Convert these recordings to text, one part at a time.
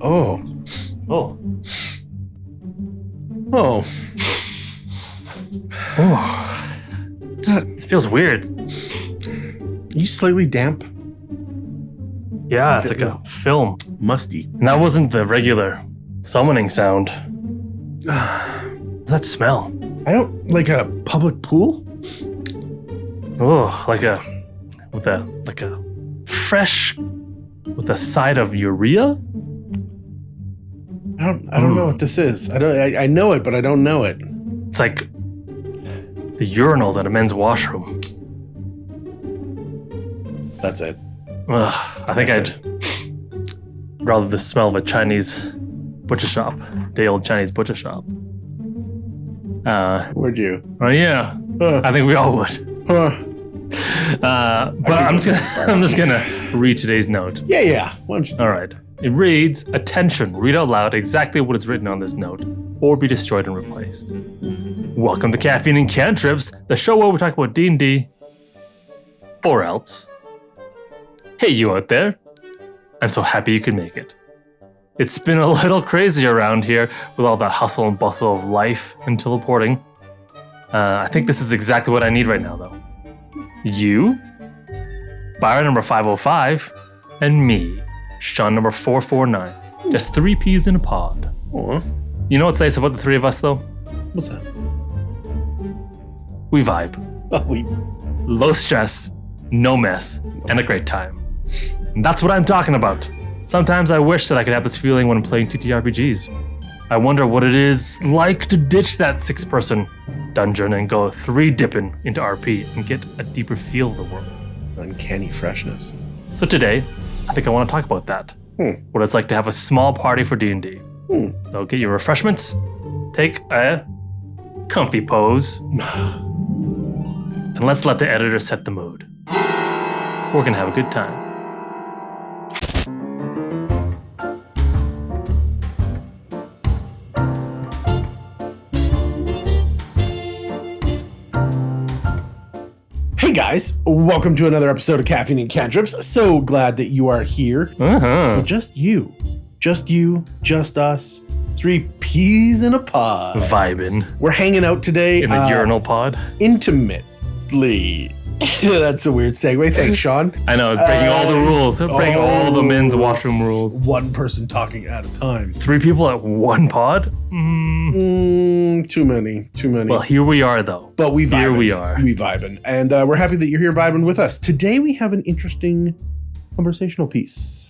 Oh. Oh. Oh. Oh. It feels weird. Are you slightly damp? Yeah, it's like a film. Musty. And that wasn't the regular summoning sound. What's that smell? I don't like a public pool. Oh, like a fresh with a side of urea. I don't know what this is. I know it, but I don't know it. It's like the urinals at a men's washroom. That's it. I think I'd rather the smell of a Chinese butcher shop, day old Chinese butcher shop. Would you? Oh yeah, I think we all would. But I'm just gonna read today's note. Yeah. Why don't you? All right. It reads, "Attention, read out loud exactly what is written on this note, or be destroyed and replaced. Welcome to Caffeine and Cantrips, the show where we talk about D&D, or else. Hey, you out there. I'm so happy you could make it. It's been a little crazy around here with all that hustle and bustle of life and teleporting. I think this is exactly what I need right now, though. You, Byron number 505, and me, Sean number 449. Just 3 peas in a pod. Aw. You know what's nice about the 3 of us, though? What's that? We vibe. Oh, Low stress, no mess, and a great time. And that's what I'm talking about. Sometimes I wish that I could have this feeling when I'm playing TTRPGs. I wonder what it is like to ditch that 6-person dungeon and go 3-dipping into RP and get a deeper feel of the world. uncanny freshness. So today, I think I want to talk about that. What it's like to have a small party for D&D. So get your refreshments, take a comfy pose, and let's let the editor set the mood. We're gonna have a good time. Hey guys, welcome to another episode of Caffeine and Cantrips. So glad that you are here. Uh-huh. But just you, just us, 3 peas in a pod. Vibing We're hanging out today in the urinal pod. intimately. That's a weird segue. Thanks, Sean. I know, it's breaking all the rules. It's breaking all the men's washroom rules. One person talking at a time. 3 people at one pod? Too many. Well, here we are, though. But we vibing. Here we are. We vibing. And we're happy that you're here vibing with us. Today we have an interesting conversational piece.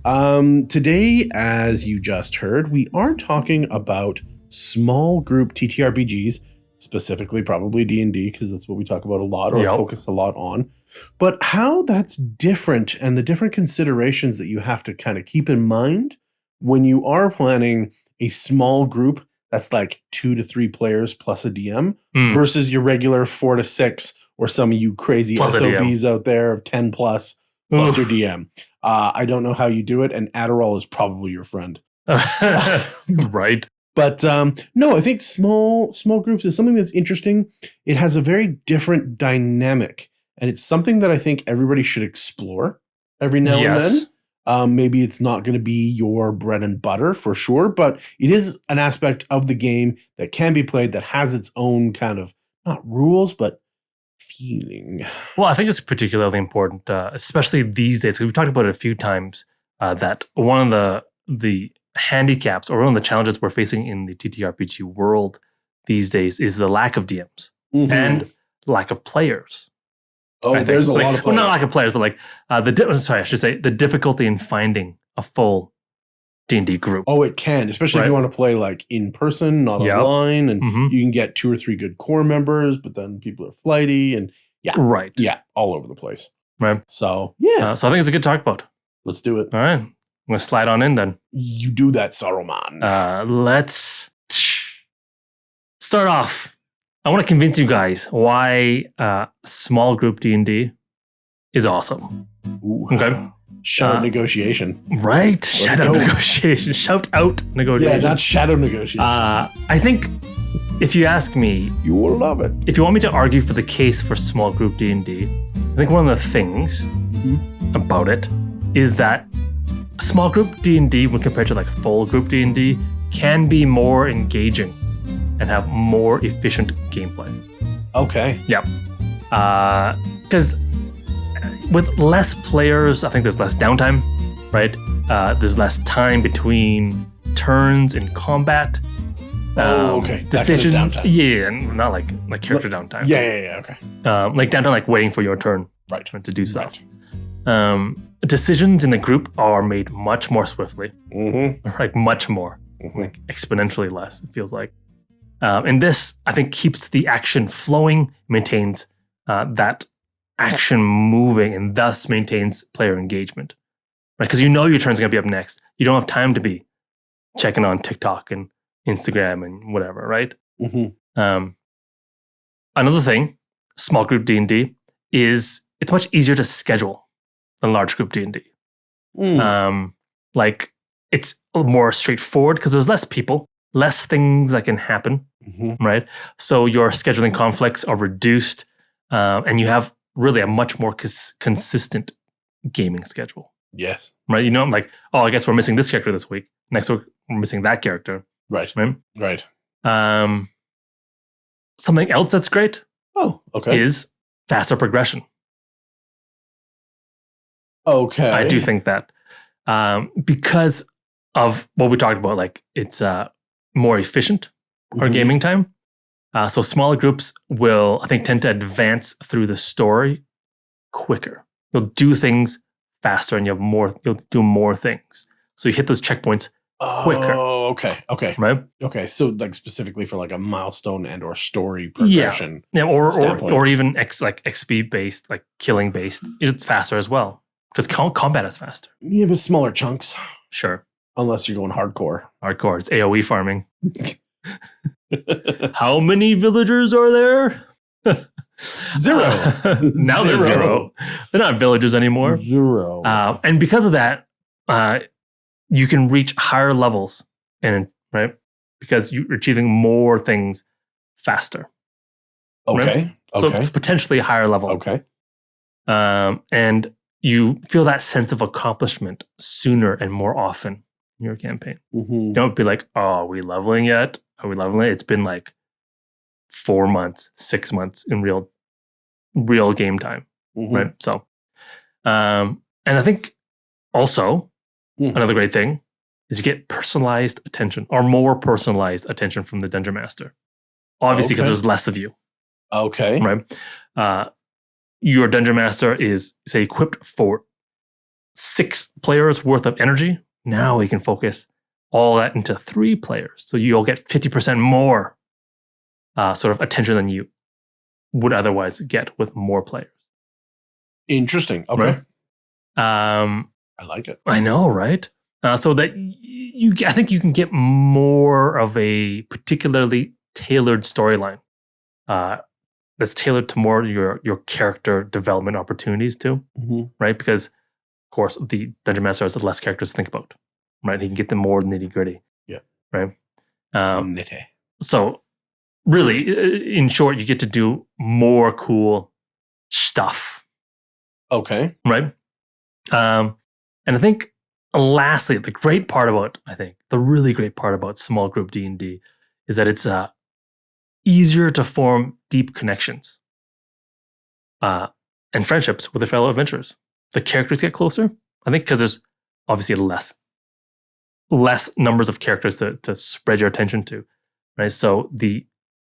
Today, as you just heard, we are talking about small group TTRPGs, specifically probably D&D, because that's what we talk about a lot or focus a lot on. But how that's different and the different considerations that you have to kind of keep in mind when you are planning a small group that's like 2 to 3 players plus a DM versus your regular 4 to 6 or some of you crazy Plus SOBs out there of 10 plus your DM. I don't know how you do it, and Adderall is probably your friend. Right. But no, I think small groups is something that's interesting. It has a very different dynamic, and it's something that I think everybody should explore every now and then. Maybe it's not going to be your bread and butter for sure, but it is an aspect of the game that can be played that has its own kind of, not rules, but feeling. Well, I think it's particularly important, especially these days, because we've talked about it a few times, that one of the handicaps or one of the challenges we're facing in the TTRPG world these days is the lack of DMs and lack of players. Oh, there's a lot of players. Well, not lack of players, but like the difficulty in finding a full D&D group. Oh, it can, especially if you want to play like in person, not online, and you can get 2 or 3 good core members, but then people are flighty and all over the place. Right. So so I think it's a good talk about. Let's do it. All right. I'm going to slide on in then. You do that, Saruman. Let's start off. I want to convince you guys why small group D&D is awesome. Ooh. Okay. Shout out negotiation. Right. Shout out negotiation. Shout out negotiation. Yeah, not shadow negotiation. I think if you ask me, you will love it. If you want me to argue for the case for small group D&D, I think one of the things about it is that small group D&D when compared to like full group D&D can be more engaging and have more efficient gameplay. Okay. Yeah. Because with less players, I think there's less downtime, right? There's less time between turns in combat. Okay. Decision. That kind of downtime. Yeah, and not like character downtime. Yeah. Okay. Like downtime, like waiting for your turn, Right. to do stuff. Decisions in the group are made much more swiftly, like much more, like exponentially less. It feels like. And this, I think, keeps the action flowing, maintains that action moving, and thus maintains player engagement. Right? Because you know your turn's going to be up next. You don't have time to be checking on TikTok and Instagram and whatever, right? Another thing, small group D&D, is it's much easier to schedule than large group D&D. Like, it's more straightforward because there's less people, less things that can happen, right? So your scheduling conflicts are reduced, and you have really a much more consistent gaming schedule. Yes. Right? You know, I'm like, oh, I guess we're missing this character this week. Next week, we're missing that character. Right. Right. Something else that's great is faster progression. Okay. I do think that because of what we talked about, like it's more efficient our gaming time. So smaller groups will, I think, tend to advance through the story quicker. You'll do things faster and you'll do more things. So you hit those checkpoints quicker. Oh, okay. Right? Okay. So like specifically for like a milestone and or story progression. Yeah, or even XP based, like killing based, it's faster as well. Because combat is faster. Yeah, but smaller chunks. Sure. Unless you're going hardcore. Hardcore. It's AoE farming. How many villagers are there? Zero. Now there's zero. They're not villagers anymore. Zero. And because of that, you can reach higher levels, right? Because you're achieving more things faster. Okay. Right? So it's potentially a higher level. Okay. And you feel that sense of accomplishment sooner and more often in your campaign. You don't be like, oh, are we leveling yet? Are we leveling? It's been like 4 months, 6 months in real game time, right? So, and I think also another great thing is you get personalized attention or more personalized attention from the Dungeon Master. Obviously, because there's less of you. Okay. Right? Your Dungeon Master is, say, equipped for 6 players worth of energy. Now he can focus all that into 3 players. So you'll get 50% more sort of attention than you would otherwise get with more players. Interesting. Okay. Right? I like it. I know, right? So that I think you can get more of a particularly tailored storyline that's tailored to more your character development opportunities too, right? Because, of course, the Dungeon Master has less characters to think about, right? He can get them more nitty gritty. Yeah. Right? Nitty. So, really, in short, you get to do more cool stuff. Okay. Right? And I think, lastly, the really great part about small group D&D is that it's easier to form deep connections and friendships with their fellow adventurers. The characters get closer, I think, because there's obviously less numbers of characters to spread your attention to, right? So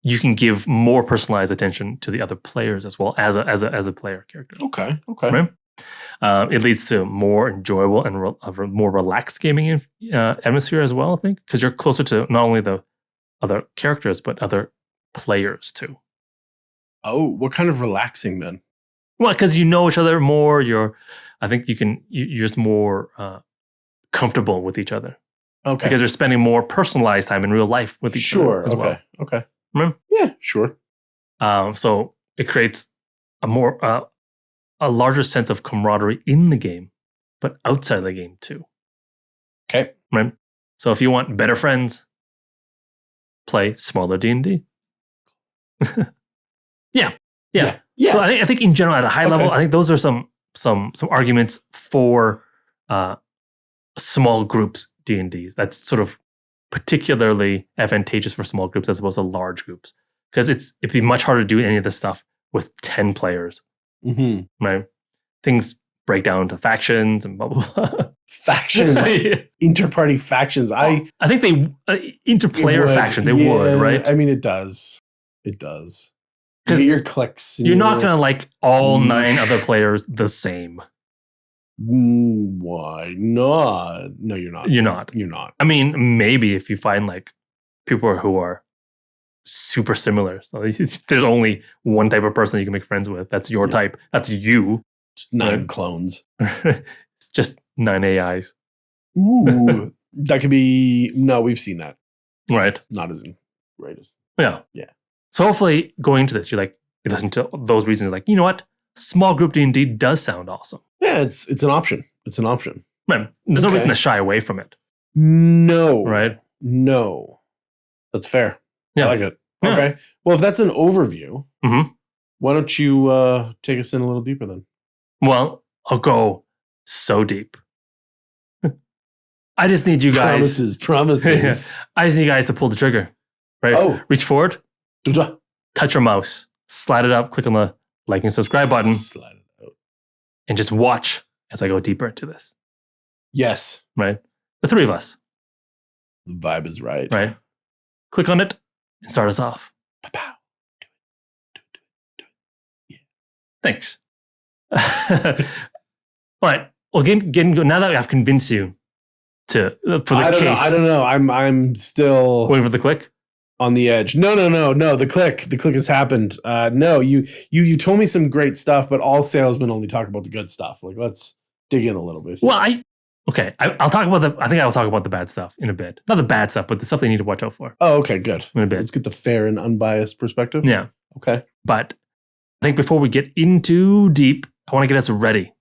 you can give more personalized attention to the other players as well as a player character. Okay. Right? It leads to more enjoyable and more relaxed gaming atmosphere as well, I think, because you're closer to not only the other characters but other players too. Oh, what kind of relaxing then? Well, because you know each other more. I think you're just more comfortable with each other. Okay. Because you're spending more personalized time in real life with each other as well. Okay. Remember? Yeah, sure. So it creates a larger sense of camaraderie in the game, but outside of the game too. Okay. Right? So if you want better friends, play smaller D&D. Yeah. So I think in general, at a high level, I think those are some arguments for small groups D&Ds. That's sort of particularly advantageous for small groups as opposed to large groups, because it'd be much harder to do any of this stuff with 10 players, right? Things break down to factions and blah, blah, blah. Factions, interparty factions. I think they interplayer factions. They would, right? I mean, it does. It does. Because your clicks. You're not going to like all 9 other players the same. Why not? No, you're not. You're not. You're not. I mean, maybe if you find like people who are super similar. So there's only one type of person you can make friends with. That's your type. That's you. It's 9 clones. It's just 9 AIs. Ooh. That could be... No, we've seen that. Right. Not as right as... Yeah. Yeah. So hopefully going into this, you're like, you listen to those reasons, like, you know what? Small group D&D does sound awesome. Yeah, it's an option. It's an option. Man, there's no reason to shy away from it. No. Right? No. That's fair. Yeah. I like it. Yeah. Okay. Well, if that's an overview, why don't you take us in a little deeper then? Well, I'll go so deep. I just need you guys. Promises. I just need you guys to pull the trigger. Right? Oh. Reach forward. Touch your mouse. Slide it up. Click on the like and subscribe button. Slide it out. And just watch as I go deeper into this. Yes. Right? The 3 of us. The vibe is right. Right? Click on it and start us off. Pow. Do it. Yeah. Thanks. All right. Well, now that I've convinced you for the case. I don't know. I'm still waiting for the click. On the edge. No. The click has happened. No, you told me some great stuff, but all salesmen only talk about the good stuff. Like, let's dig in a little bit. Well, I'll talk about I think I'll talk about the bad stuff in a bit. Not the bad stuff, but the stuff they need to watch out for. Oh, okay, good. In a bit. Let's get the fair and unbiased perspective. Yeah. Okay. But I think before we get into deep, I want to get us ready.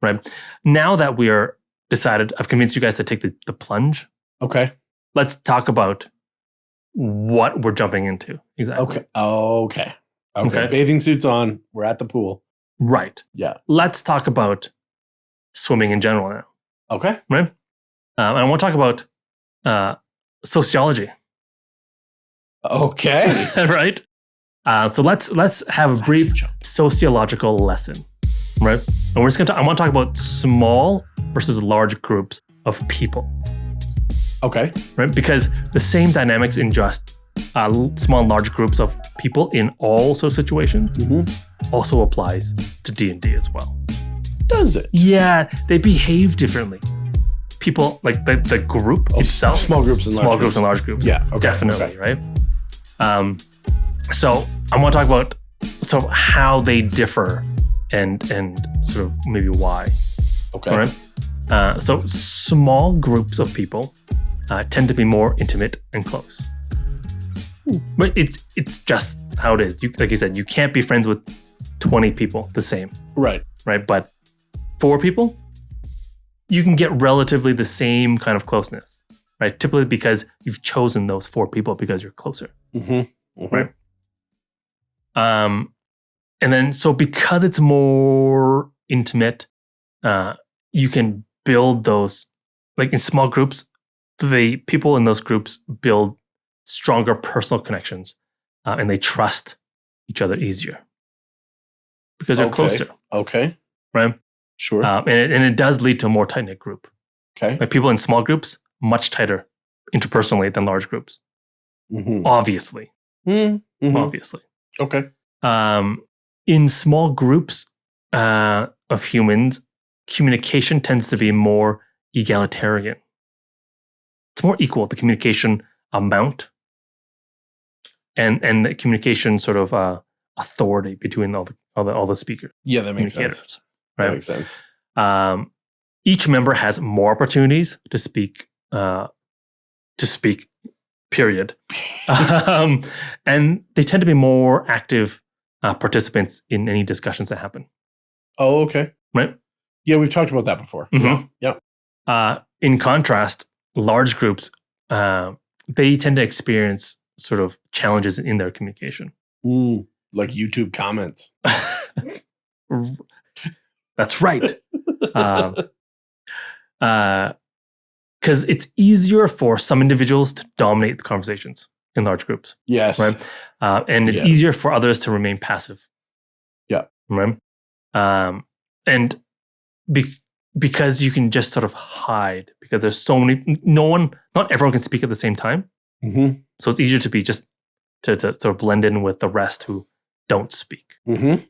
Right? Now that we are decided, I've convinced you guys to take the plunge. Okay. Let's talk about what we're jumping into. Exactly. Okay. Bathing suits on. We're at the pool. Right. Yeah. Let's talk about swimming in general now. Okay. Right. And I want to talk about sociology. Okay. Right. So let's have a brief sociological lesson. Right. And we're just I want to talk about small versus large groups of people. Okay. Right? Because the same dynamics in just small and large groups of people in all sorts of situations also applies to D&D as well. Does it? Yeah, they behave differently. People, like the group itself. Small groups and large groups. Yeah, okay, definitely, right? So I want to talk about how they differ and sort of maybe why. Okay. All right? So small groups of people tend to be more intimate and close. But it's just how it is. Like you said, you can't be friends with 20 people the same. Right. Right. But 4 people, you can get relatively the same kind of closeness. Right. Typically because you've chosen those 4 people because you're closer. Right. And then so because it's more intimate, you can build those, like in small groups, the people in those groups build stronger personal connections and they trust each other easier because they're closer. Okay. Right? Sure. And it does lead to a more tight-knit group. Okay. Like people in small groups, much tighter interpersonally than large groups. Obviously. Obviously. Okay. In small groups of humans, communication tends to be more egalitarian. It's more equal, the communication amount and the communication sort of authority between all the speakers. Yeah, that makes sense. Right? That makes sense. Each member has more opportunities to speak, period. And they tend to be more active participants in any discussions that happen. Oh, okay. Right? Yeah, we've talked about that before. Yeah. In contrast, large groups, they tend to experience sort of challenges in their communication. Like YouTube comments. That's right. because it's easier for some individuals to dominate the conversations in large groups. Yes. Right. And it's easier for others to remain passive. Yeah. Right. And because you can just sort of hide, because there's so many, not everyone can speak at the same time. Mm-hmm. So it's easier to be just to sort of blend in with the rest who don't speak. Mm-hmm.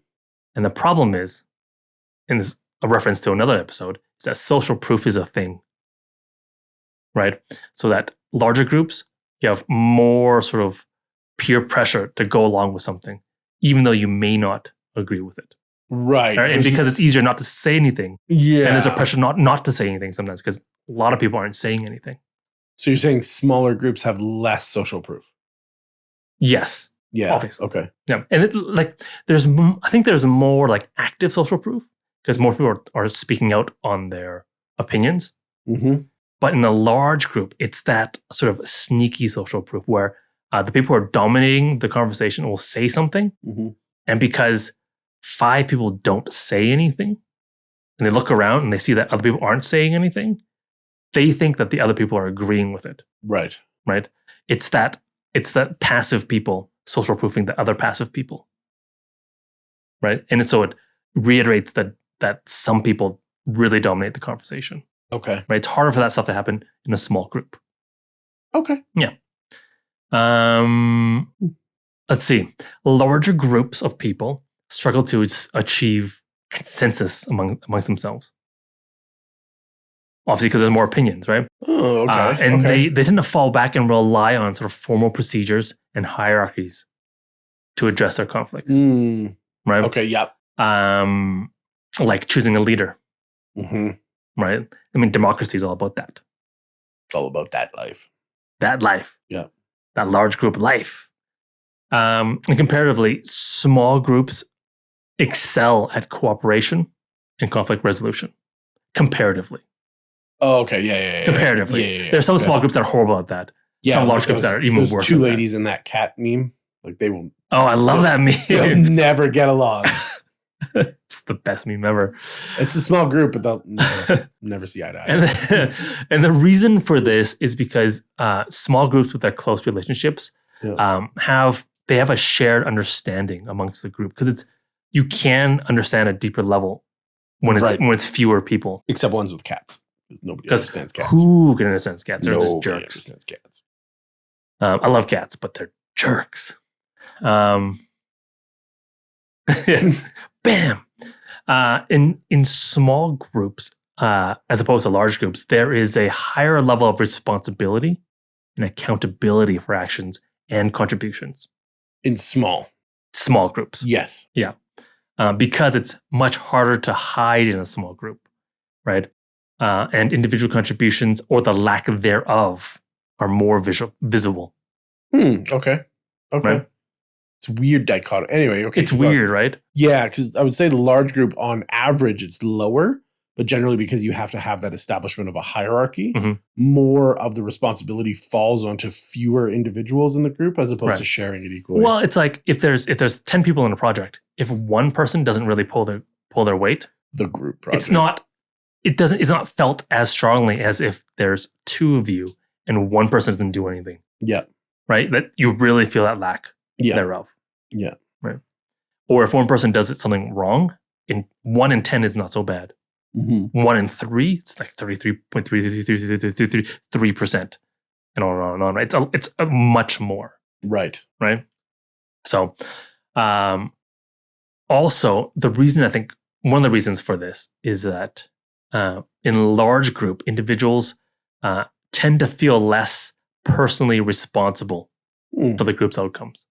And the problem is, and this is a reference to another episode, is that social proof is a thing, right? So that larger groups, you have more sort of peer pressure to go along with something, even though you may not agree with it. Right. And because it's easier not to say anything. Yeah. And there's a pressure not to say anything sometimes because a lot of people aren't saying anything. So you're saying smaller groups have less social proof? Yes. Yeah. Obviously. Okay. Yeah. And I think there's more like active social proof because more people are speaking out on their opinions. Mm-hmm. But in a large group, it's that sort of sneaky social proof where the people who are dominating the conversation will say something. Mm-hmm. And because 5 people don't say anything, and they look around and they see that other people aren't saying anything, they think that the other people are agreeing with it. Right. Right. It's that passive people social proofing the other passive people. Right. And so it reiterates that some people really dominate the conversation. Okay. Right. It's harder for that stuff to happen in a small group. Okay. Yeah. Let's see. Larger groups of people struggle to achieve consensus amongst themselves. Obviously, because there's more opinions, right? Oh, okay. And they tend to fall back and rely on sort of formal procedures and hierarchies to address their conflicts. Right? Okay, yep. Like choosing a leader. Mm-hmm. Right? I mean, democracy is all about that. It's all about that life. That life. Yeah. That large group life. And comparatively, small groups excel at cooperation and conflict resolution. Comparatively. Oh, okay. Yeah. Comparatively. Yeah. There's some small groups that are horrible at that. Yeah. Some large groups that are even worse. 2 ladies in that cat meme. Like they will. Oh, I love that meme. They'll never get along. It's the best meme ever. It's a small group, but they'll never see eye to eye. And the reason for this is because small groups with their close relationships have a shared understanding amongst the group because you can understand a deeper level when it's fewer people. Except ones with cats. Nobody understands cats. Who can understand cats? They're just jerks. Understands cats. I love cats, but they're jerks. Bam. In small groups, as opposed to large groups, there is a higher level of responsibility and accountability for actions and contributions. In small groups. Yes. Yeah. Because it's much harder to hide in a small group, right? And individual contributions or the lack thereof are more visible. Okay. Right? It's weird dichotomy. Anyway, okay. It's weird, right? Yeah, because I would say the large group on average it's lower, but generally because you have to have that establishment of a hierarchy, more of the responsibility falls onto fewer individuals in the group as opposed to sharing it equally. Well, it's like if there's 10 people in a project, if one person doesn't really pull their weight, the group project. It's not felt as strongly as if there's 2 of you and one person doesn't do anything. Yeah. Right? That you really feel that lack thereof. Yeah. Right. Or if one person does something wrong, 1 in 10 is not so bad. 1 in 3, it's like 33.3%, and on and on. Right? It's much more. Right. Right. So, also the reason I think one of the reasons for this is that in large group, individuals tend to feel less personally responsible for the group's outcomes.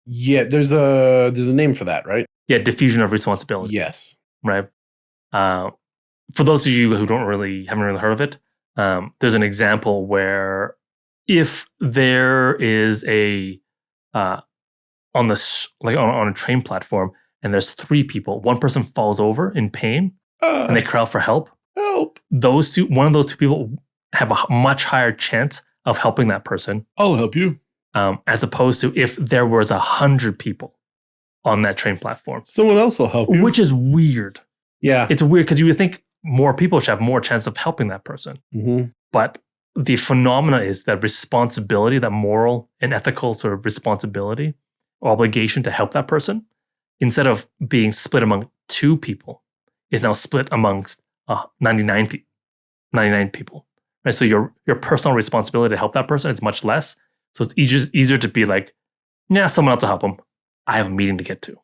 Yeah, there's a name for that, right? Yeah, diffusion of responsibility. Yes. Right. For those of you who haven't really heard of it, there's an example where if there is on a train platform and there's 3 people, one person falls over in pain and they cry out for help. Help. One of those 2 people have a much higher chance of helping that person. I'll help you. As opposed to if there was 100 people on that train platform. Someone else will help you. Which is weird. Yeah. It's weird because you would think more people should have more chance of helping that person. But the phenomena is that responsibility, that moral and ethical sort of responsibility, obligation to help that person, instead of being split among 2 people, is now split amongst 99 people. Right? So your personal responsibility to help that person is much less. So it's easier to be like, yeah, someone else will help them. I have a meeting to get to.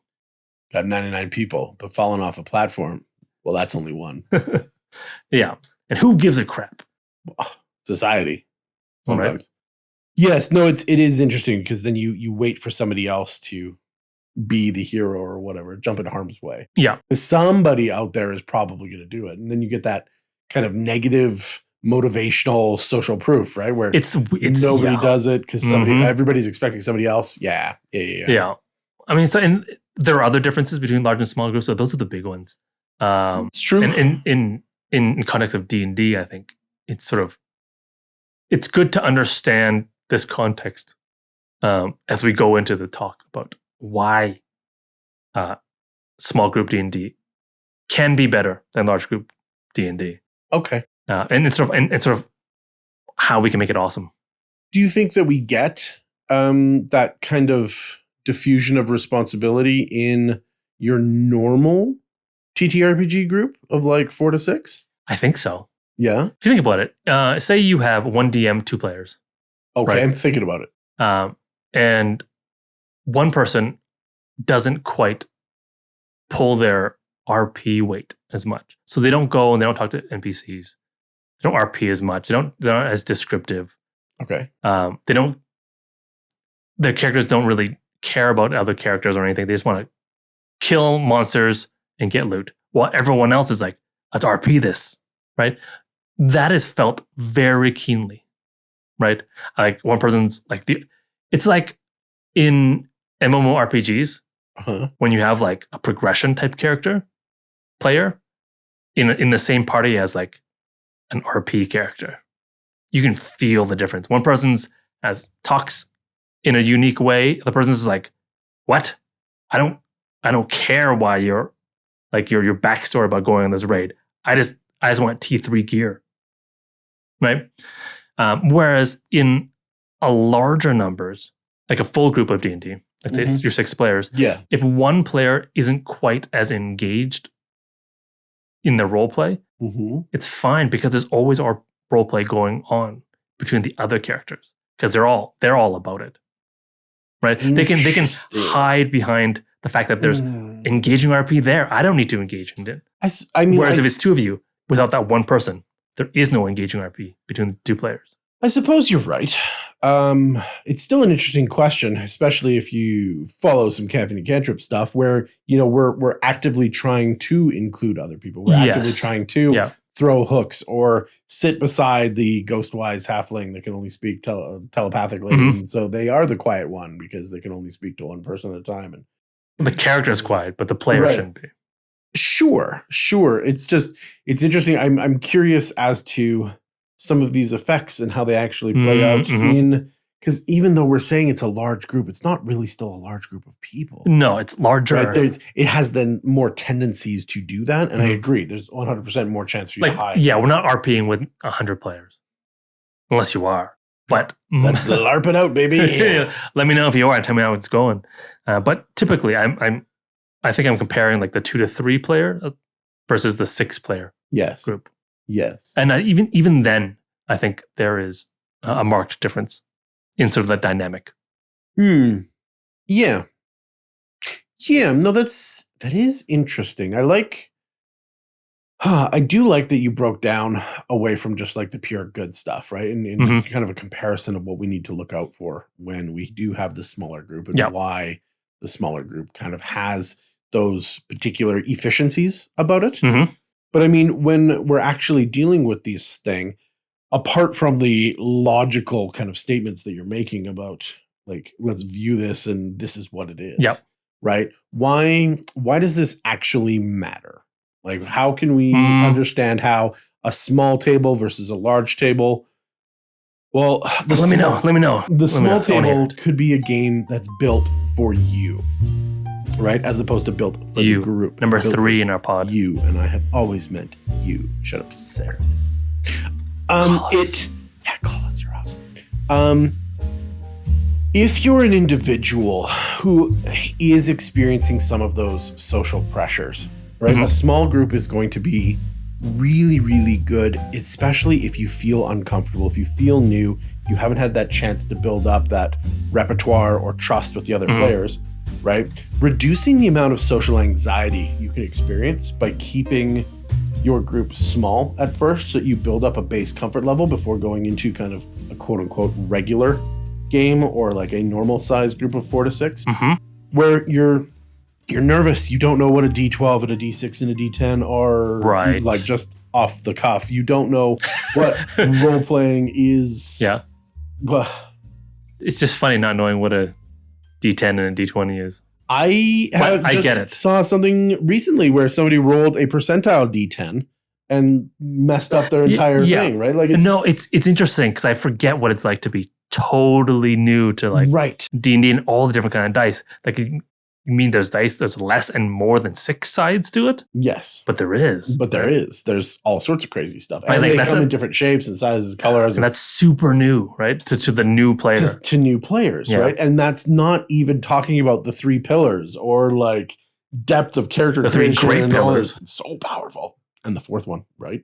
Got 99 people, but falling off a platform, well, that's only one. Yeah. And who gives a crap? Society. Sometimes. Right. Yes, no, it is interesting because then you wait for somebody else to be the hero or whatever, jump in harm's way. Yeah. Somebody out there is probably going to do it. And then you get that kind of negative motivational social proof, right? Where it's nobody does it because everybody's expecting somebody else. Yeah. I mean, and there are other differences between large and small groups, but those are the big ones. It's true. And in context of D&D, I think it's good to understand this context as we go into the talk about why small group D&D can be better than large group D&D. Okay. And it's sort of how we can make it awesome. Do you think that we get that kind of diffusion of responsibility in your normal TTRPG group of like 4 to 6? I think so. Yeah. If you think about it, say you have 1 DM, 2 players. Okay, right? I'm thinking about it. And one person doesn't quite pull their RP weight as much. So they don't go and they don't talk to NPCs. They don't RP as much. They're not as descriptive. Okay. Their characters don't really care about other characters or anything. They just want to kill monsters and get loot. While everyone else is like, let's RP this, right? That is felt very keenly, right? Like one person's like it's like in MMORPGs when you have like a progression type player in the same party as like an RP character. You can feel the difference. One person's talks in a unique way. The person's like, "What? I don't care why you're like your backstory about going on this raid. I just want T3 gear." Right? Whereas in a larger numbers, like a full group of D&D, let's say it's your 6 players. Yeah. If one player isn't quite as engaged in the role play, it's fine because there's always our role play going on between the other characters because they're all about it, right? They can hide behind the fact that there's engaging RP there. I don't need to engage in it. Whereas if it's 2 of you without that one person, there is no engaging RP between the 2 players. I suppose you're right. It's still an interesting question, especially if you follow some Caffeine Cantrip stuff where, we're actively trying to include other people. We're actively trying to throw hooks or sit beside the ghost-wise halfling that can only speak telepathically. And so they are the quiet one because they can only speak to one person at a time. And the character is quiet, but the player shouldn't be. Sure. It's interesting. I'm curious as to some of these effects and how they actually play out because even though we're saying it's a large group, it's not really still a large group of people. No, it's larger. Right? It has then more tendencies to do that. And I agree. There's 100% more chance for you to hide. Yeah, we're not RPing with 100 players. Unless you are. But let's LARP it out, baby. Let me know if you are and tell me how it's going. But typically I think I'm comparing like the 2 to 3 player versus the 6 player group. Yes. And even then, I think there is a marked difference in sort of that dynamic. Yeah. No, that is interesting. I do like that you broke down away from just like the pure good stuff, right? And kind of a comparison of what we need to look out for when we do have the smaller group and why the smaller group kind of has those particular efficiencies about it. But I mean, when we're actually dealing with this thing, apart from the logical kind of statements that you're making about like, let's view this and this is what it is. Right? Why does this actually matter? Like, how can we understand how a small table versus a large table? Well, let me know. The small table could be a game that's built for you. Right? As opposed to built for the group. Number 3 in our pod. You, and I have always meant you. Shut up, Sarah. Call-outs are awesome. If you're an individual who is experiencing some of those social pressures, right? A small group is going to be really, really good, especially if you feel uncomfortable, if you feel new, you haven't had that chance to build up that repertoire or trust with the other players, right? Reducing the amount of social anxiety you can experience by keeping your group small at first so that you build up a base comfort level before going into kind of a quote unquote regular game or like a normal size group of 4 to 6 where you're nervous, you don't know what a D12 and a D6 and a D10 are, like just off the cuff, you don't know what role playing is. It's just funny not knowing what a D10 and a D20 is. I get it. Saw something recently where somebody rolled a percentile D10 and messed up their entire thing, right? Like it's interesting because I forget what it's like to be totally new to like D&D and all the different kind of dice. Like you mean there's less and more than 6 sides to it? Yes. But there is. There's all sorts of crazy stuff. And they come in different shapes and sizes, colors. And that's super new, right? To the new player. To new players, right? And that's not even talking about the 3 pillars or like depth of character creation. The 3 great pillars. So powerful. And the 4th one, right?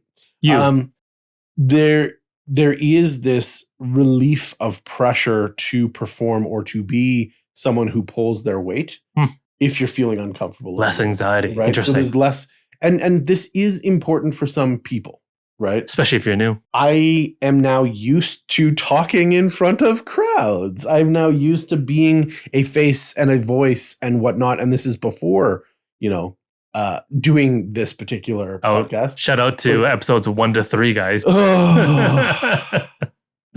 There is this relief of pressure to perform or to be someone who pulls their weight if you're feeling uncomfortable. Less anxiety. Right? Interesting. So there's less, and this is important for some people, right? Especially if you're new. I am now used to talking in front of crowds. I'm now used to being a face and a voice and whatnot. And this is before, doing this particular podcast. Shout out to episodes 1 to 3, guys.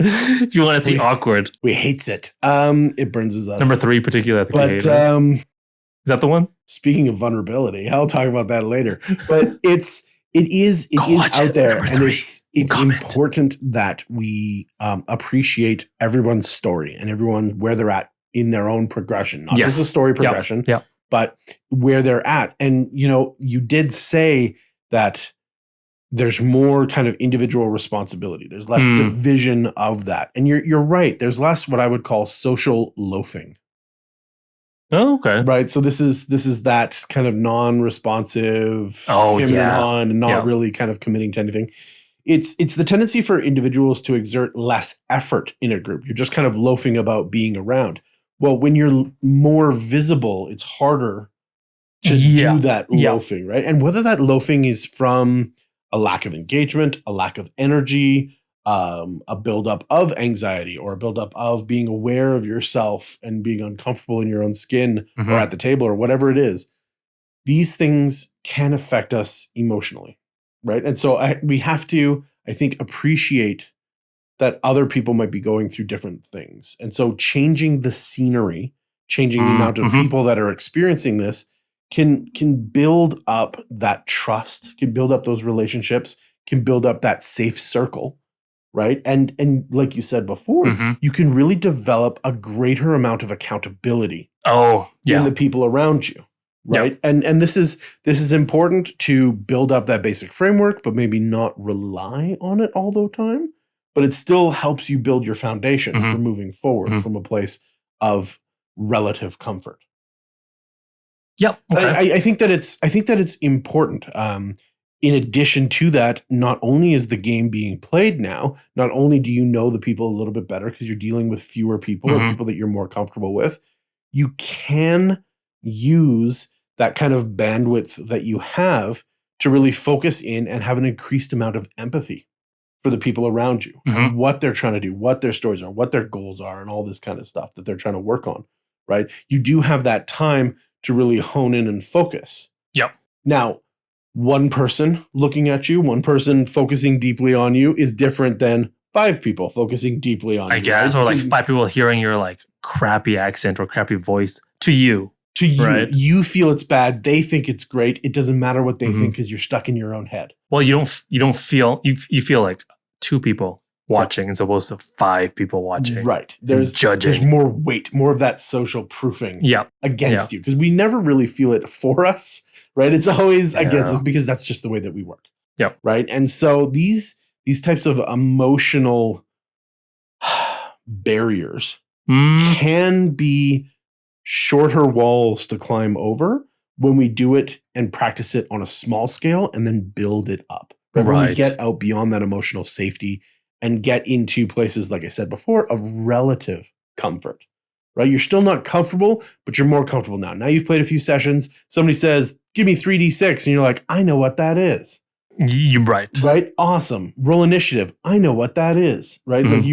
If you want to see awkward. We hates it. It burns us. Number 3 particular. But is that the one? Speaking of vulnerability, I'll talk about that later. But it is out there, and it's important that we appreciate everyone's story and everyone where they're at in their own progression, not just a story progression, but where they're at. And you did say that there's more kind of individual responsibility. There's less division of that. And you're right. There's less what I would call social loafing. Oh, okay. Right. So this is that kind of non-responsive, and not really kind of committing to anything. It's the tendency for individuals to exert less effort in a group. You're just kind of loafing about being around. Well, when you're more visible, it's harder to do that loafing, right? And whether that loafing is from a lack of engagement, a lack of energy, a buildup of anxiety, or a buildup of being aware of yourself and being uncomfortable in your own skin or at the table or whatever it is, these things can affect us emotionally, right? And so we have to, I think, appreciate that other people might be going through different things. And so changing the scenery, changing the amount of people that are experiencing this can build up that trust, can build up those relationships, can build up that safe circle, right? And like you said before, you can really develop a greater amount of accountability in the people around you, right? And this is important to build up that basic framework, but maybe not rely on it all the time. But it still helps you build your foundation for moving forward from a place of relative comfort. Yep. Okay. I think that it's important. In addition to that, not only is the game being played now, not only do you know the people a little bit better because you're dealing with fewer people or people that you're more comfortable with, you can use that kind of bandwidth that you have to really focus in and have an increased amount of empathy for the people around you, and what they're trying to do, what their stories are, what their goals are, and all this kind of stuff that they're trying to work on, right? You do have that time to really hone in and focus. Yep. Now, one person looking at you, one person focusing deeply on you is different than 5 people focusing deeply on you. I guess, right? Or like 5 people hearing your like crappy accent or crappy voice to you. To you, right? You feel it's bad. They think it's great. It doesn't matter what they think because you're stuck in your own head. Well, you don't feel you feel like 2 people watching as opposed to 5 people watching. Right. There's judging. There's more weight, more of that social proofing against you because we never really feel it for us, right? It's always against us because that's just the way that we work. Yep. Right. And so these these types of emotional barriers can be shorter walls to climb over when we do it and practice it on a small scale and then build it up. Right? When we get out beyond that emotional safety and get into places, like I said before, of relative comfort. Right? You're still not comfortable, but you're more comfortable now. Now you've played a few sessions. Somebody says, give me 3d6. And you're like, I know what that is. You're right. Right? Awesome. Roll initiative. I know what that is. Right? Like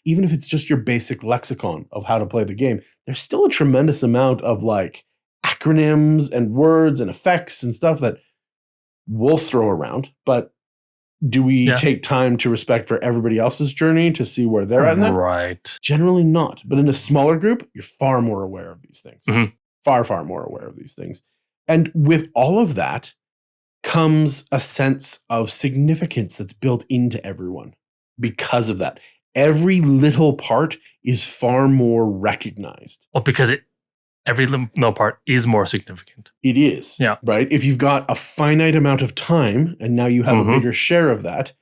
even if it's just your basic lexicon of how to play the game, there's still a tremendous amount of like acronyms and words and effects and stuff that we'll throw around. But do we take time to respect for everybody else's journey to see where they're at in that? Right. Generally not. But in a smaller group, you're far more aware of these things. Far, far more aware of these things. And with all of that comes a sense of significance that's built into everyone because of that. Every little part is far more recognized. Well, because every little part is more significant. It is. Yeah. Right? If you've got a finite amount of time and now you have a bigger share of that,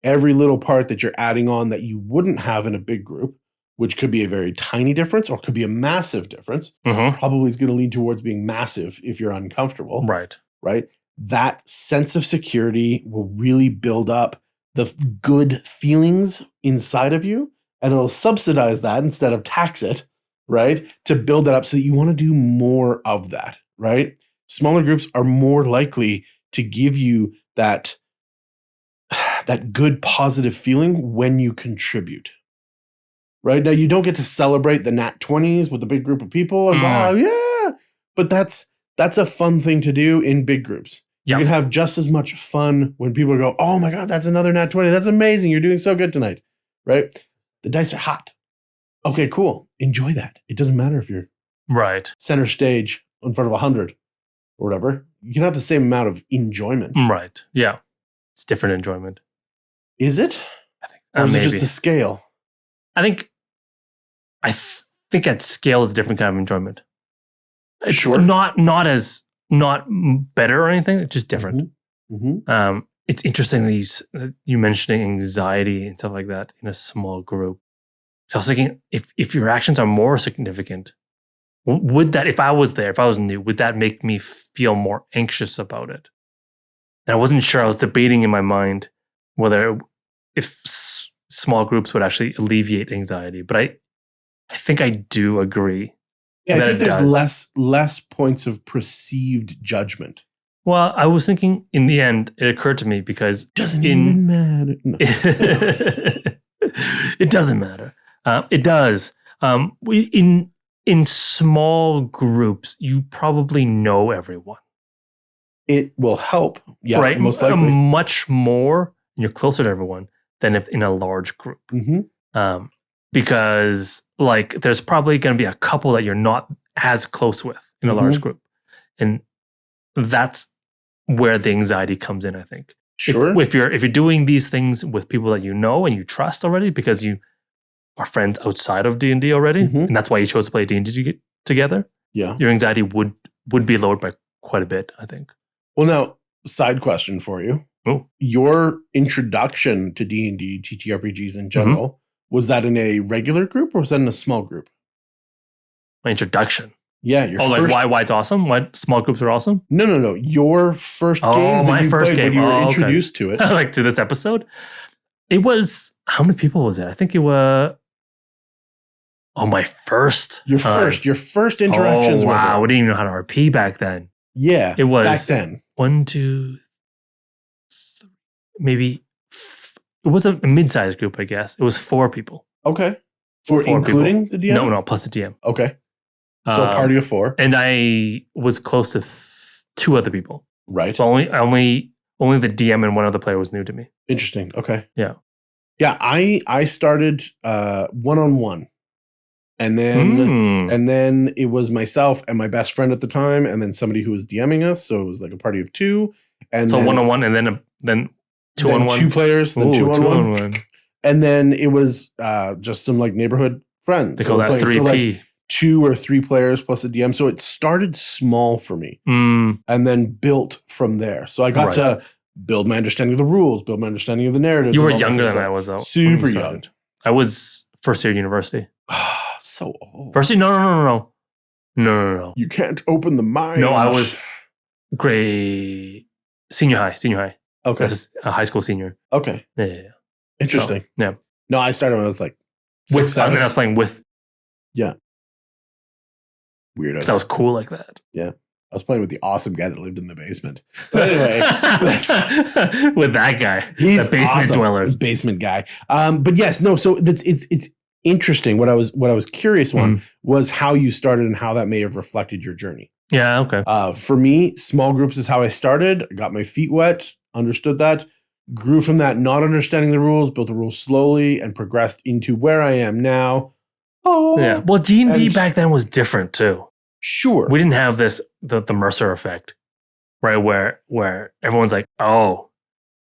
every little part that you're adding on that you wouldn't have in a big group, which could be a very tiny difference or could be a massive difference, probably is going to lean towards being massive if you're uncomfortable. Right. Right? That sense of security will really build up the good feelings inside of you, and it'll subsidize that instead of tax it, right? To build that up so that you want to do more of that, right? Smaller groups are more likely to give you that good positive feeling when you contribute. Right? Now you don't get to celebrate the nat 20s with a big group of people and wow, yeah. But that's a fun thing to do in big groups. You can have just as much fun when people go, oh my God, that's another nat 20. That's amazing. You're doing so good tonight. Right? The dice are hot. Okay, cool. Enjoy that. It doesn't matter if you're center stage in front of 100 or whatever. You can have the same amount of enjoyment. Right. Yeah. It's different enjoyment. Is it? I think. Or is maybe. it just the scale? I think at scale is a different kind of enjoyment. It's sure. Not better or anything. It's just different. It's interesting that you mentioning anxiety and stuff like that in a small group. So I was thinking, if your actions are more significant, would that, if I was there, if I was new, would that make me feel more anxious about it? And I wasn't sure. I was debating in my mind whether if small groups would actually alleviate anxiety, but I think I do agree. Yeah, I think there's less points of perceived judgment. Well, I was thinking in the end, it occurred to me because doesn't even matter. No. It doesn't matter. It does. In small groups, you probably know everyone. It will help. Yeah, right. Most likely. Much more. You're closer to everyone than if in a large group. Because like there's probably going to be a couple that you're not as close with in a large group. And that's where the anxiety comes in, I think. Sure. If you're doing these things with people that you know and you trust already because you are friends outside of D&D already, and that's why you chose to play D&D together, your anxiety would be lowered by quite a bit, I think. Well, now, side question for you. Oh. Your introduction to D&D, TTRPGs in general, was that in a regular group or was that in a small group? My introduction. Yeah, your first... like why it's awesome? Why small groups are awesome? No. Your first games that you played when you were introduced to it. Like to this episode? It was... How many people was it? I think it was... Oh, my first... Your first interactions with wow. We didn't even know how to RP back then. Yeah, it was... Back then. 1, 2, 3... Maybe... It was a mid-sized group, I guess. It was 4 people. Okay. For including the DM? No, plus the DM. Okay. So a party of 4. And I was close to 2 other people. Right. So only the DM and one other player was new to me. Interesting. Okay. Yeah. Yeah, I started one-on-one. And then it was myself and my best friend at the time, and then somebody who was DMing us. So it was like a party of 2. And so one-on-one and then 2-on-1. 2 players, then 2-on-1. And then it was just some like neighborhood friends. They call that 3P. So like 2 or 3 players plus a DM. So it started small for me and then built from there. So I got to build my understanding of the rules, build my understanding of the narrative. You were younger than I was, though. Super young. I was first year university. So old. First year? No. You can't open the mind. No, I was senior high. Okay. As a high school senior. Okay. Yeah. Interesting. So, yeah. No, I started when I was like 6, 7. And I was playing with. Yeah. Weirdos. Because I was cool like that. Yeah. I was playing with the awesome guy that lived in the basement. But anyway. With that guy. He's the basement awesome. dweller. Basement guy. But yes, no, so it's interesting. What I was curious on was how you started and how that may have reflected your journey. Yeah, okay. For me, small groups is how I started. I got my feet wet, understood that, grew from that, not understanding the rules, built the rules slowly, and progressed into where I am now. Oh, yeah. Well, D&D back then was different too. Sure. We didn't have the Mercer effect, right? Where everyone's like, oh,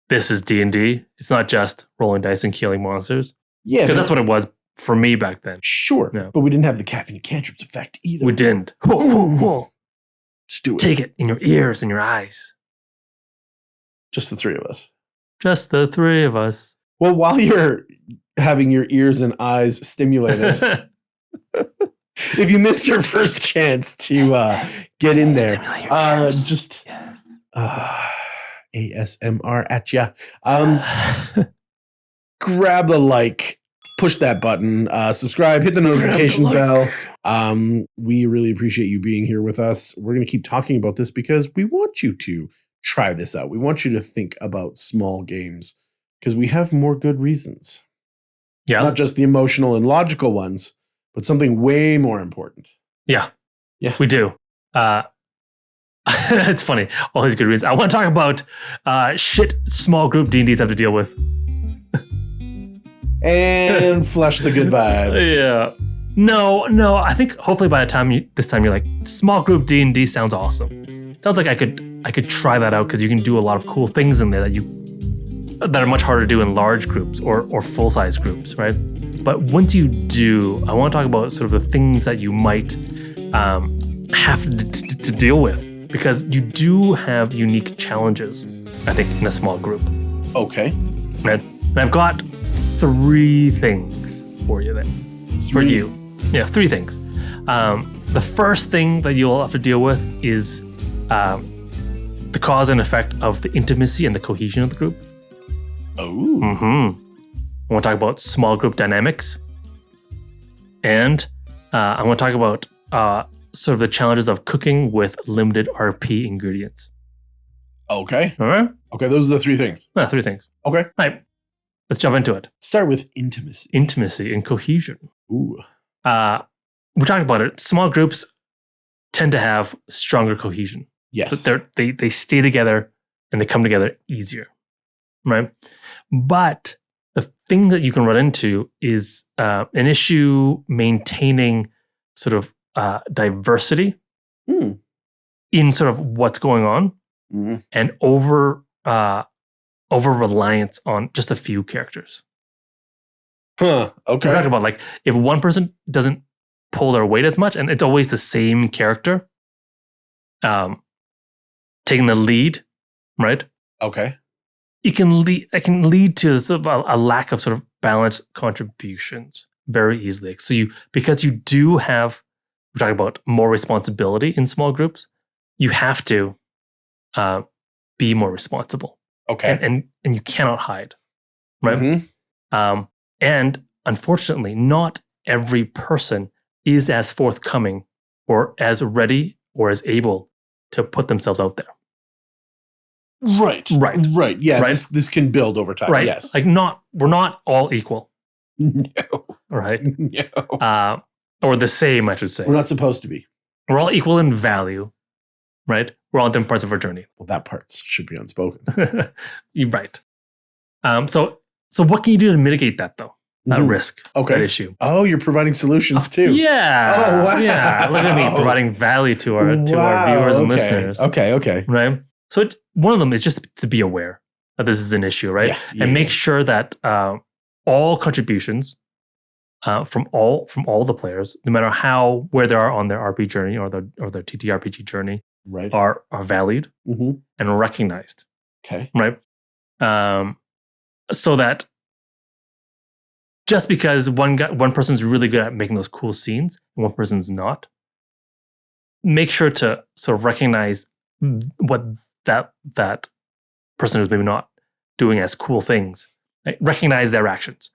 this is D&D. It's not just rolling dice and killing monsters. Yeah. Because that's what it was for me back then. Sure. Yeah. But we didn't have the Caffeine Cantrips effect either. We didn't. Whoa. Just do it. Take it in your ears and your eyes. Just the three of us. Just the three of us. Well, while you're having your ears and eyes stimulated, if you missed your first chance to get in there, just ASMR at ya. Grab the like, push that button, subscribe, hit the notification bell. We really appreciate you being here with us. We're going to keep talking about this because we want you to try this out. We want you to think about small games because we have more good reasons. Yeah. Not just the emotional and logical ones, but something way more important. Yeah. We do. It's funny. All these good reasons. I want to talk about shit small group D&Ds have to deal with. And flush the good vibes. Yeah. No. I think hopefully by the time this time you're like, small group D&D sounds awesome. Sounds like I could try that out because you can do a lot of cool things in there that are much harder to do in large groups or full size groups, right? But once you do, I want to talk about sort of the things that you might have to deal with because you do have unique challenges, I think, in a small group. Okay. Right? And I've got 3 things for you then. For you. Yeah, 3 things. The first thing that you'll have to deal with is the cause and effect of the intimacy and the cohesion of the group. Oh. I want to talk about small group dynamics. And I want to talk about sort of the challenges of cooking with limited RP ingredients. Okay. All right? Okay, those are the 3 things. 3 things. Okay. All right. Let's jump into it. Start with intimacy. Intimacy and cohesion. Ooh. We're talking about it. Small groups tend to have stronger cohesion. Yes. They stay together and they come together easier, right? But the thing that you can run into is an issue maintaining sort of diversity in sort of what's going on and over reliance on just a few characters. Huh. Okay. We're talking about like if one person doesn't pull their weight as much and it's always the same character taking the lead, right? Okay. It can lead to sort of a lack of sort of balanced contributions very easily. So because you do have, we're talking about more responsibility in small groups, you have to be more responsible. Okay. And you cannot hide, right? And unfortunately, not every person is as forthcoming or as ready or as able to put themselves out there. Right. Yeah. Right. This can build over time. Right. Yes. Like we're not all equal. No. Right. No. Or the same, I should say. We're not supposed to be. We're all equal in value, right? We're all different parts of our journey. Well, that part should be unspoken. You're right. So what can you do to mitigate that though? That risk, okay. That issue. Oh, you're providing solutions too. Yeah. Oh, wow. Yeah. Look at me providing value to our viewers and listeners. Okay. Right. So one of them is just to be aware that this is an issue, right? Yeah. And make sure that all contributions from all the players, no matter where they are on their RP journey or their TTRPG journey, right, are valued and recognized. Okay. right? So that just because one person's really good at making those cool scenes, and one person's not, make sure to sort of recognize what that person who's maybe not doing as cool things, like recognize their actions,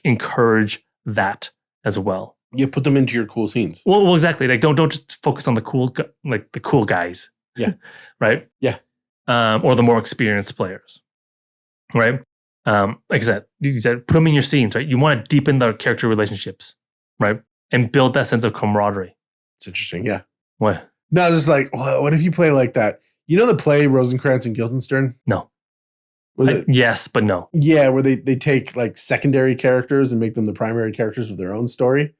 encourage that as well. You put them into your cool scenes. Well, exactly. Like don't just focus on the cool guys. Yeah. Right. Yeah. Or the more experienced players. Right. Like I said, you said put them in your scenes. Right. You want to deepen the character relationships. Right. And build that sense of camaraderie. It's interesting. Yeah. What? No, just like, what if you play like that? You know the play Rosencrantz and Guildenstern? No. Yes, but no. Yeah, where they take like secondary characters and make them the primary characters of their own story,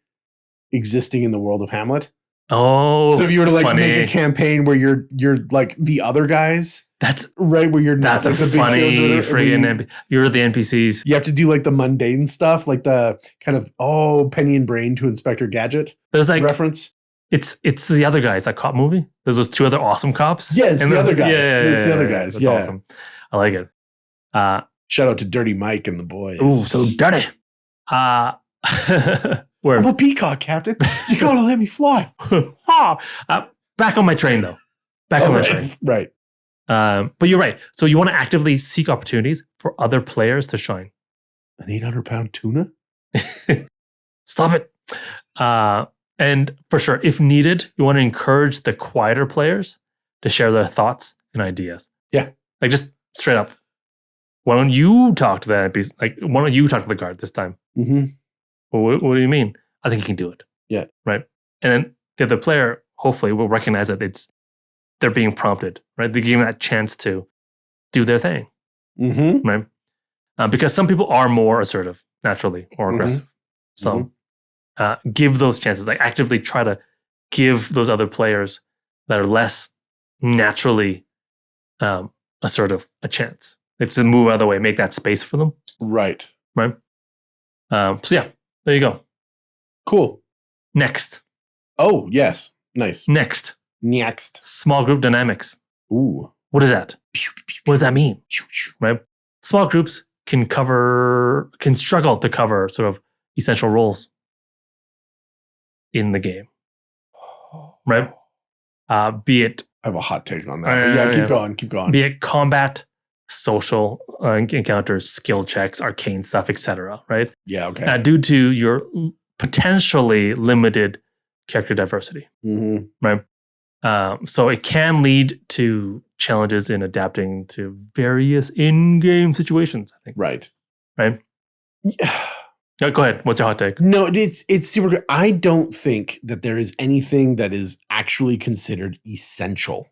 existing in the world of Hamlet. Oh, so if you were to like funny. make a campaign where you're like the other guys, that's right where you're not that's like a the funny big heroes friggin' you're the NPCs. You have to do like the mundane stuff, like the kind of Penny and Brain to Inspector Gadget. There's like reference. It's the other guys, that cop movie. There's those two other awesome cops. Yeah, it's the other guys. Yeah, it's the other guys. That's yeah, awesome. I like it. Shout out to Dirty Mike and the boys. Ooh, so dirty. Where? I'm a peacock, Captain. You gotta let me fly. Back on my train, though. Back on my train. Right. But you're right. So you want to actively seek opportunities for other players to shine. An 800-pound tuna? Stop it. And for sure, if needed, you want to encourage the quieter players to share their thoughts and ideas. Yeah. Like just straight up. Why don't you talk to that? Why don't you talk to the guard this time? Mm-hmm. Well, what do you mean? I think he can do it. Yeah. Right. And then the other player hopefully will recognize that they're being prompted, right? They give them that chance to do their thing. Mm-hmm. Right. Because some people are more assertive naturally or aggressive. So give those chances. Like actively try to give those other players that are less naturally assertive a chance. It's to move out of the way, make that space for them. Right. Right. So yeah, there you go. Cool. Next. Oh, yes. Nice. Next. Small group dynamics. Ooh. What is that? What does that mean? Right. Small groups can struggle to cover sort of essential roles in the game. Right. Be it. I have a hot take on that. But yeah, keep going. Be it combat, social encounters, skill checks, arcane stuff, etc. Right? Yeah, okay. Due to your potentially limited character diversity, right? So it can lead to challenges in adapting to various in-game situations, I think. Right. Right? Yeah. Go ahead. What's your hot take? No, it's super good. I don't think that there is anything that is actually considered essential,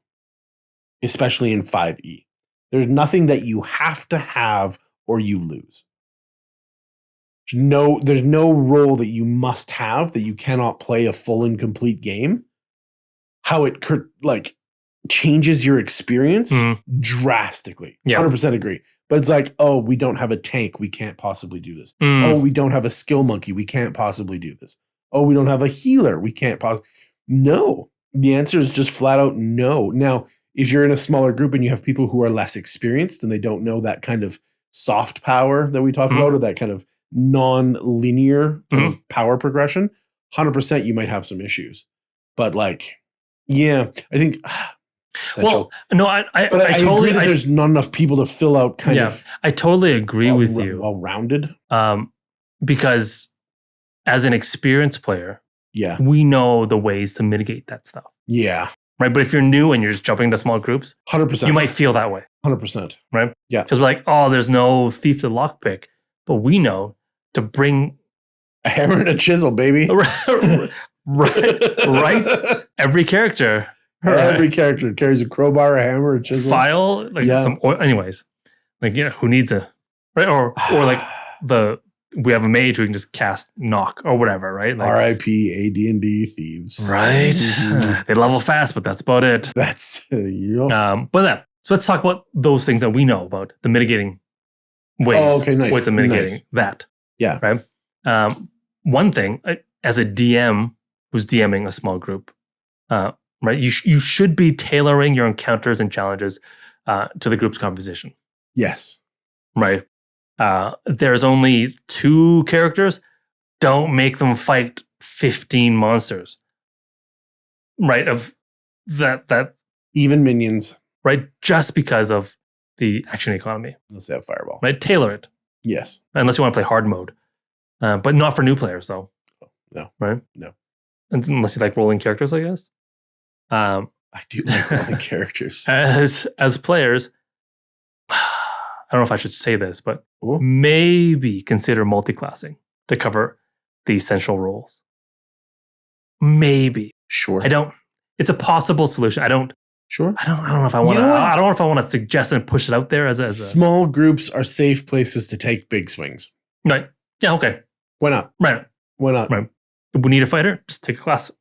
especially in 5e. There's nothing that you have to have or you lose. There's no role that you must have that you cannot play a full and complete game. How it changes your experience drastically. Yeah. 100% agree. But it's like, oh, we don't have a tank. We can't possibly do this. Oh, we don't have a skill monkey. We can't possibly do this. Oh, we don't have a healer. We can't possibly. No. The answer is just flat out no. Now, if you're in a smaller group and you have people who are less experienced and they don't know that kind of soft power that we talk about, or that kind of non-linear kind of power progression, 100% you might have some issues. But yeah, I think essential. Well, no, I totally agree that there's not enough people to fill out kind of. I totally agree with you. Well-rounded. Because as an experienced player, yeah, we know the ways to mitigate that stuff. Yeah. Right. But if you're new and you're just jumping into small groups, 100%, you might feel that way. 100%. Right. Yeah. Because we're like, oh, there's no thief to lockpick. But we know to bring a hammer and a chisel, baby. right. Every character. Every character carries a crowbar, a hammer, a chisel. File, some oil. Anyways. Who needs a right? Or we have a mage who can just cast knock or whatever, right? R.I.P. AD&D thieves. Right. They level fast, but that's about it. That's so let's talk about those things that we know about the mitigating ways. Oh, okay, nice. Ways of mitigating that. Yeah. Right. One thing, as a DM who's DMing a small group, right? You should be tailoring your encounters and challenges to the group's composition. Yes. Right. There's only 2 characters. Don't make them fight 15 monsters. Right. Of that. Even minions. Right. Just because of the action economy. Unless they have fireball. Right. Tailor it. Yes. Unless you want to play hard mode. But not for new players, though. No. Right? No. Unless you like rolling characters, I guess. I do like rolling characters. As players, I don't know if I should say this, but maybe consider multiclassing to cover the essential roles. Maybe. Sure. It's a possible solution. Sure. I don't know if I want to. I don't know if I want to suggest and push it out there as a small groups are safe places to take big swings. Right. Yeah. Okay. Why not? Right. Why not? Right. If we need a fighter, just take a class.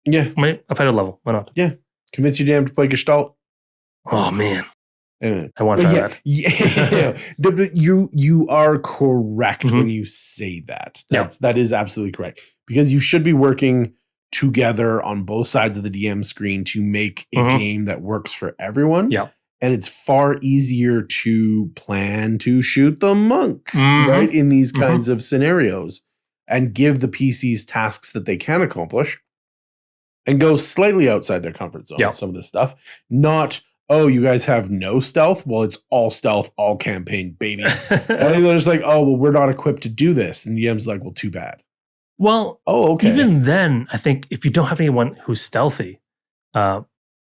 Yeah. Right. A fighter level. Why not? Yeah. Convince your DM to play Gestalt. Oh man. I want to try that. Yeah. But you are correct when you say that. That is absolutely correct. Because you should be working together on both sides of the DM screen to make a game that works for everyone. Yeah. And it's far easier to plan to shoot the monk, right? In these kinds of scenarios and give the PCs tasks that they can accomplish and go slightly outside their comfort zone. Some of this stuff. Not, oh, you guys have no stealth? Well, it's all stealth, all campaign, baby. And they're just like, oh, well, we're not equipped to do this. And the DM's like, well, too bad. Well, okay. Even then, I think if you don't have anyone who's stealthy,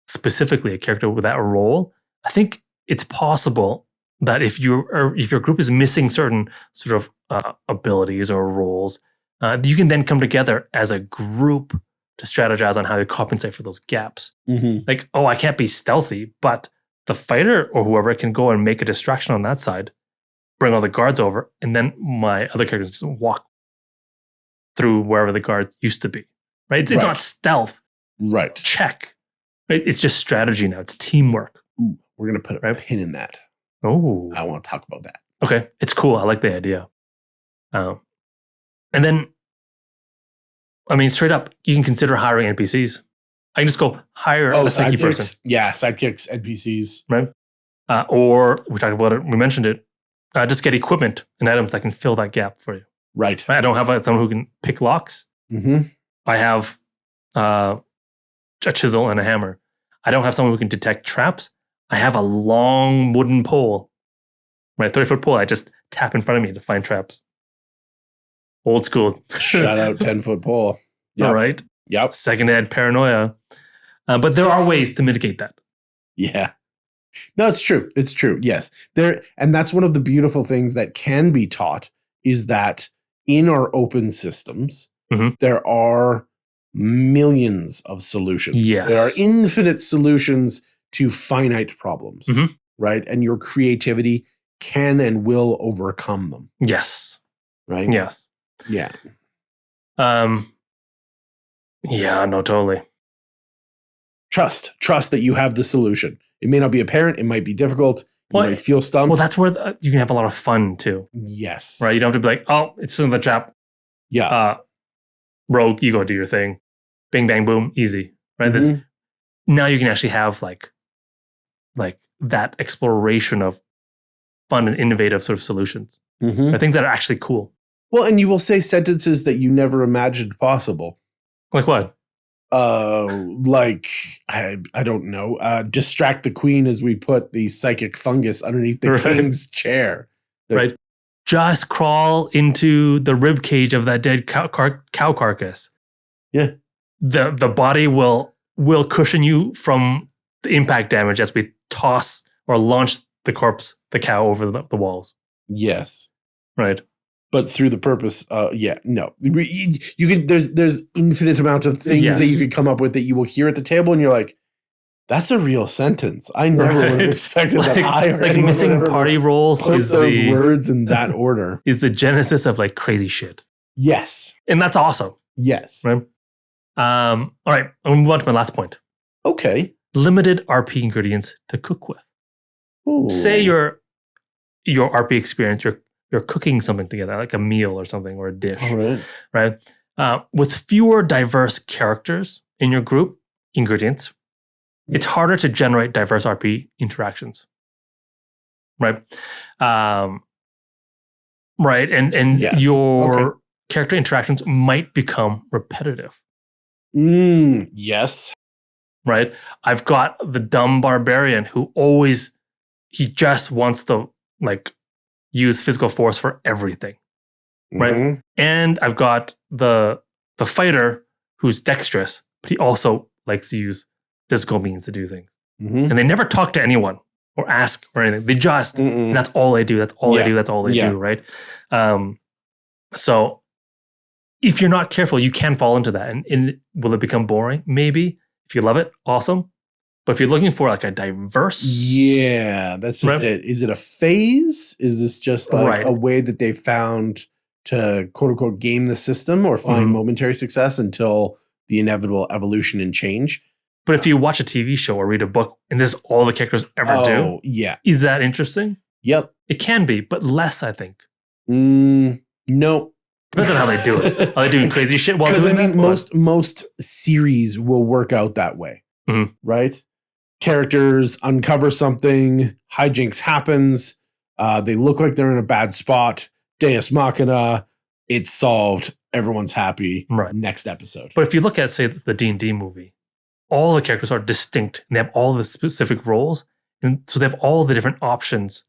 specifically a character with that role, I think it's possible that if your group is missing certain sort of abilities or roles, you can then come together as a group to strategize on how to compensate for those gaps. Like, oh, I can't be stealthy, but the fighter or whoever can go and make a distraction on that side, bring all the guards over, and then my other characters just walk through wherever the guards used to be. Right? It's not stealth. Right. Check. Right? It's just strategy now. It's teamwork. Ooh, we're going to put a pin in that. Oh. I want to talk about that. Okay. It's cool. I like the idea. And then, I mean, straight up, you can consider hiring NPCs. I can just go hire a psyche person. Yeah, sidekicks, NPCs. Right? Or, we talked about it, we mentioned it, just get equipment and items that can fill that gap for you. Right. I don't have someone who can pick locks. I have a chisel and a hammer. I don't have someone who can detect traps. I have a long wooden pole. My 30-foot pole, I just tap in front of me to find traps. Old school. Shout out 10-foot pole. All right. Yep. Second ed paranoia. But there are ways to mitigate that. Yeah. No, it's true. It's true. Yes. And that's one of the beautiful things that can be taught is that in our open systems, there are millions of solutions. Yes. There are infinite solutions to finite problems, right? And your creativity can and will overcome them. Yes. Right? Yes. Yeah. Yeah, no, totally. Trust that you have the solution. It may not be apparent. It might be difficult. You might feel stumped. Well, that's where you can have a lot of fun too. Yes. Right? You don't have to be like, oh, it's in the trap. Yeah. Rogue, you go do your thing. Bing, bang, boom, easy. Right? Now you can actually have like that exploration of fun and innovative sort of solutions. Things that are actually cool. Well, and you will say sentences that you never imagined possible. Like what? Like I don't know. Distract the queen as we put the psychic fungus underneath the king's chair. Right. Just crawl into the rib cage of that dead cow carcass. Yeah. The body will cushion you from the impact damage as we toss or launch the cow over the walls. Yes. Right. But through the purpose, no. You can. There's infinite amount of things that you could come up with that you will hear at the table, and you're like, "That's a real sentence." I never would have expected that. Like missing party roles is those words in that order is the genesis of like crazy shit. Yes, and that's awesome. Yes. Right. All right. I'm gonna move on to my last point. Okay. Limited RP ingredients to cook with. Ooh. Say your RP experience, you're cooking something together, like a meal or something, or a dish, right? With fewer diverse characters in your group, ingredients, it's harder to generate diverse RP interactions, right? Right, and Yes. your character interactions might become repetitive. Yes. Right? I've got the dumb barbarian who he just wants to use physical force for everything. Right? And I've got the fighter who's dexterous, but he also likes to use physical means to do things. And they never talk to anyone or ask or anything. They just, and that's all they do. That's all they do. That's all they do, right? So if you're not careful, you can fall into that. And will it become boring? Maybe. If you love it, awesome. But if you're looking for like a diverse... Yeah, that's just it. Is it a phase? Is this just like a way that they found to quote unquote game the system or find momentary success until the inevitable evolution and change? But if you watch a TV show or read a book and this is all the characters ever do, is that interesting? Yep. It can be, but less, I think. No. Depends on how they do it. Are they doing crazy shit while doing that? Most series will work out that way, right? Characters uncover something, hijinks happens, they look like they're in a bad spot, Deus Machina, it's solved, everyone's happy, next episode. But if you look at, say, the D&D movie, all the characters are distinct, and they have all the specific roles, and so they have all the different options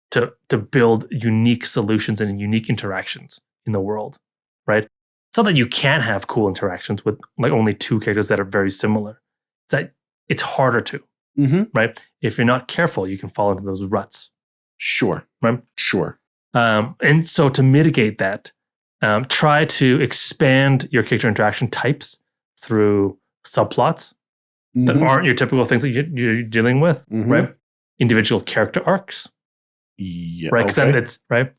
to build unique solutions and unique interactions in the world, right? It's not that you can't have cool interactions with like only two characters that are very similar. It's that it's harder to, right? If you're not careful, you can fall into those ruts. Sure. Right? Sure. And so to mitigate that, try to expand your character interaction types through subplots that aren't your typical things that you're dealing with, right? Individual character arcs. Yeah, right? Because then it's right,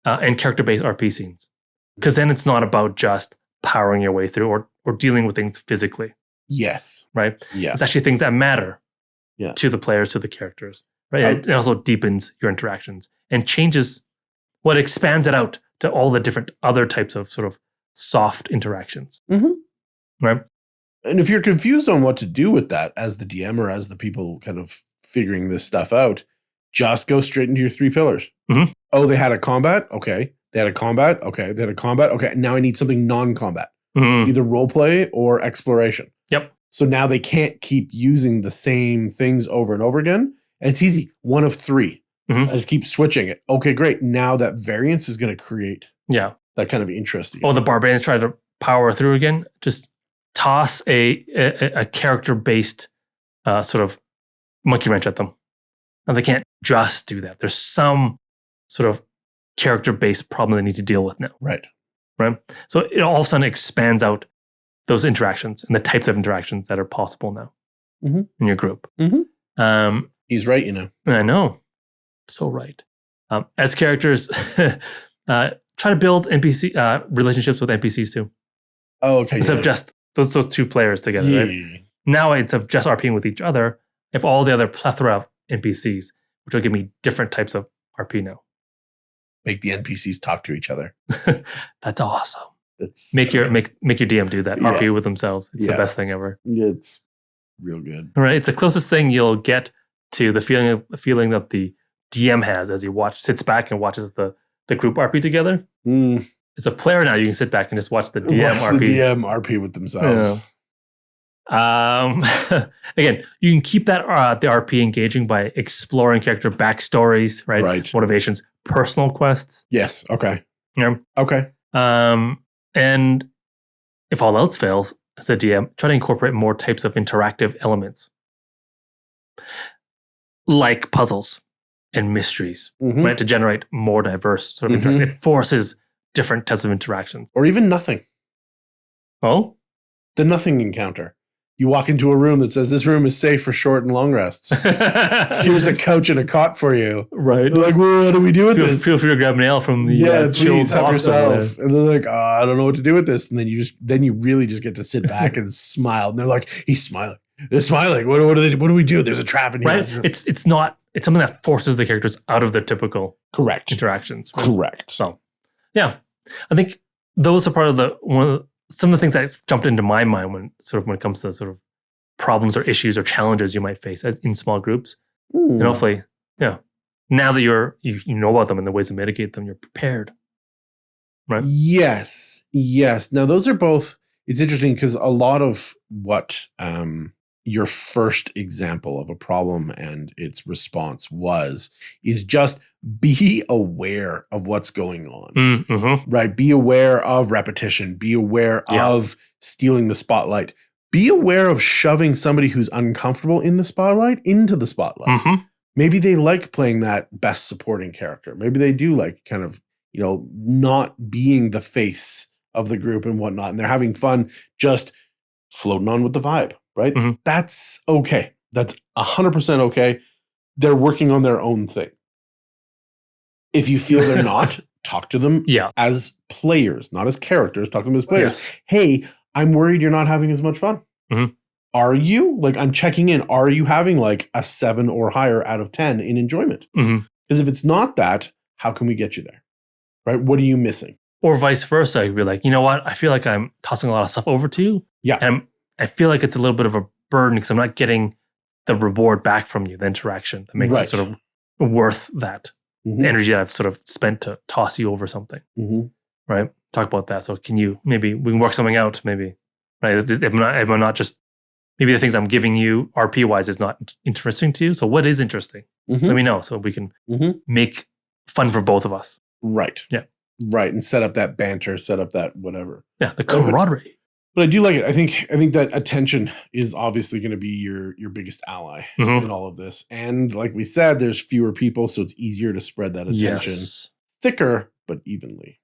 and character-based RP scenes. Because then it's not about just powering your way through or dealing with things physically. Yes. Right. Yeah. It's actually things that matter. To the players, to the characters. Right. It also deepens your interactions and changes what expands it out to all the different other types of sort of soft interactions. Right. And if you're confused on what to do with that as the DM or as the people kind of figuring this stuff out, just go straight into your 3 pillars. Oh, they had a combat? Okay. They had a combat? Okay. They had a combat? Okay. Now I need something non-combat. Either roleplay or exploration. Yep. So now they can't keep using the same things over and over again. And it's easy. 1 of 3. I just keep switching it. Okay, great. Now that variance is going to create that kind of interest. Oh, the barbarians try to power through again. Just toss a character-based sort of monkey wrench at them. And they can't just do that. There's some sort of character-based problem they need to deal with now. Right. So it all of a sudden expands out those interactions and the types of interactions that are possible now in your group. He's right, you know. I know. So right. As characters, try to build NPC relationships with NPCs too. Oh, okay. Instead of just those 2 players together. Right? Now instead of just RPing with each other, if all the other plethora of NPCs, which will give me different types of RP now. Make the NPCs talk to each other. That's awesome. Make your DM do that. RP with themselves. It's the best thing ever. It's real good. All right. It's the closest thing you'll get to the feeling that the DM has as he sits back and watches the group RP together. As a player now, you can sit back and just watch the DM RP. The DM RP with themselves. Again, you can keep that the RP engaging by exploring character backstories, right? Motivations, personal quests. Yes. Okay. Yeah. Okay. And if all else fails, as a DM, try to incorporate more types of interactive elements, like puzzles and mysteries, right? To generate more diverse sort of it forces different types of interactions, or even nothing. Oh, the nothing encounter. You walk into a room that says this room is safe for short and long rests. Here's a couch and a cot for you. Right. They're like, well, what do we do with this? Feel free to grab an ale from the please help yourself. And they're like, I don't know what to do with this. And then you really just get to sit back and smile. And they're like, he's smiling. They're smiling. What do we do? There's a trap in here. Right. It's something that forces the characters out of their typical interactions. Right? Correct. So, yeah, I think those are part of some of the things that jumped into my mind when it comes to sort of problems or issues or challenges you might face as in small groups. And hopefully, now that you know about them and the ways to mitigate them, you're prepared. Right? Yes. Now those are both, it's interesting because a lot of what your first example of a problem and its response is just be aware of what's going on, right? Be aware of repetition, be aware of stealing the spotlight, be aware of shoving somebody who's uncomfortable in the spotlight into the spotlight. Maybe they like playing that best supporting character. Maybe they do like kind of, not being the face of the group and whatnot. And they're having fun just floating on with the vibe, right? That's okay. That's 100% okay. They're working on their own thing. If you feel they're not, talk to them as players, not as characters. Talk to them as players. Yes. Hey, I'm worried you're not having as much fun. Are you? Like, I'm checking in. Are you having like a 7 or higher out of 10 in enjoyment? Because if it's not that, how can we get you there? Right? What are you missing? Or vice versa. You'd be like, you know what? I feel like I'm tossing a lot of stuff over to you. Yeah. And I feel like it's a little bit of a burden because I'm not getting the reward back from you, the interaction that makes it sort of worth that energy that I've sort of spent to toss you over something. Right? Talk about that. So maybe we can work something out, maybe. Right? I'm not just, maybe the things I'm giving you RP wise is not interesting to you. So what is interesting? Let me know so we can make fun for both of us. Right. Yeah. Right. And set up that banter, set up that whatever. Yeah. The camaraderie. But I do like it. I think that attention is obviously going to be your biggest ally in all of this. And like we said, there's fewer people, so it's easier to spread that attention thicker, but evenly.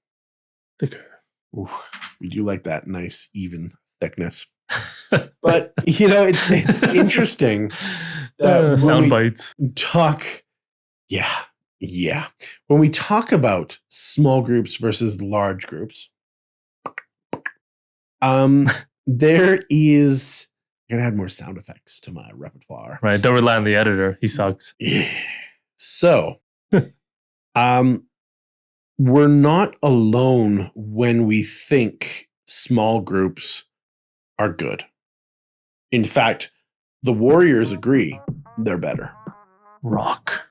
Thicker. Ooh, we do like that nice, even thickness. But, it's interesting that sound bites. Yeah. When we talk about small groups versus large groups, there is, I'm gonna add more sound effects to my repertoire. Right. Don't rely on the editor. He sucks. Yeah. So, we're not alone when we think small groups are good. In fact, the Warriors agree they're better. Rock.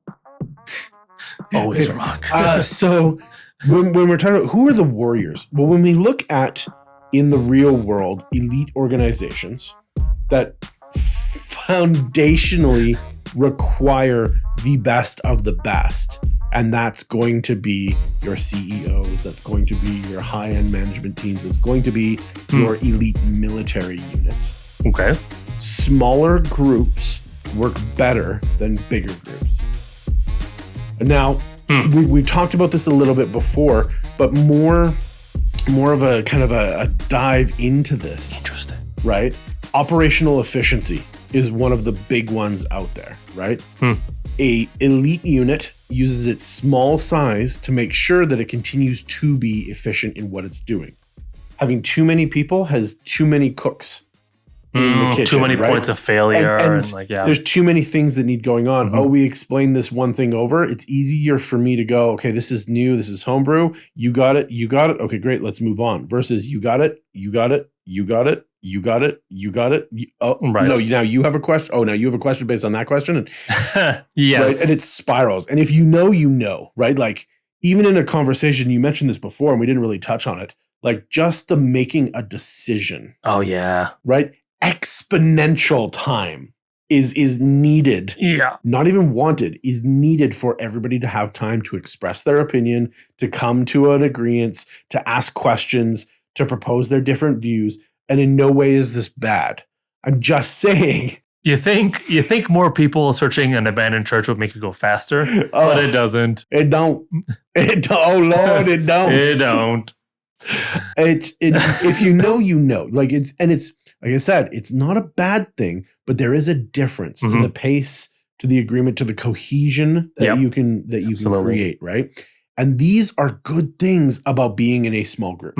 Always rock. So when we're talking about who are the Warriors, well, when we look at in the real world elite organizations that foundationally require the best of the best, and that's going to be your CEOs, that's going to be your high-end management teams, it's going to be your elite military units. Okay. Smaller groups work better than bigger groups. Now, we've talked about this a little bit before, but more of a kind of a dive into this. Interesting. Right? Operational efficiency is one of the big ones out there, right? A elite unit uses its small size to make sure that it continues to be efficient in what it's doing. Having too many people has too many cooks. In the kitchen, too many points of failure. And there's too many things that need going on. Oh, we explained this one thing over. It's easier for me to go, okay, this is new. This is homebrew. You got it. Okay, great. Let's move on. Versus you got it. No, now you have a question. Oh, now you have a question based on that question. And, yes. Right? And it spirals. And if you know, right? Like even in a conversation, you mentioned this before and we didn't really touch on it. Like just the making a decision. Oh, yeah. Right? Exponential time is needed. Yeah. Not even wanted, is needed for everybody to have time to express their opinion, to come to an agreement, to ask questions, to propose their different views. And in no way is this bad. I'm just saying. You think more people searching an abandoned church would make it go faster, but it doesn't. It don't. Oh Lord, it don't. It don't. If you know. Like it's like I said, it's not a bad thing, but there is a difference to the pace, to the agreement, to the cohesion that you can create, right? And these are good things about being in a small group.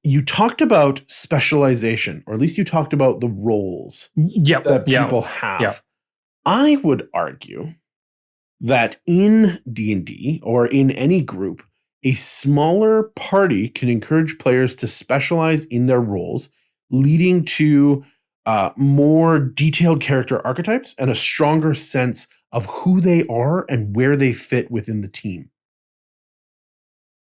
You talked about specialization, or at least you talked about the roles that people have. Yep. I would argue that in D&D or in any group, a smaller party can encourage players to specialize in their roles, leading to more detailed character archetypes and a stronger sense of who they are and where they fit within the team.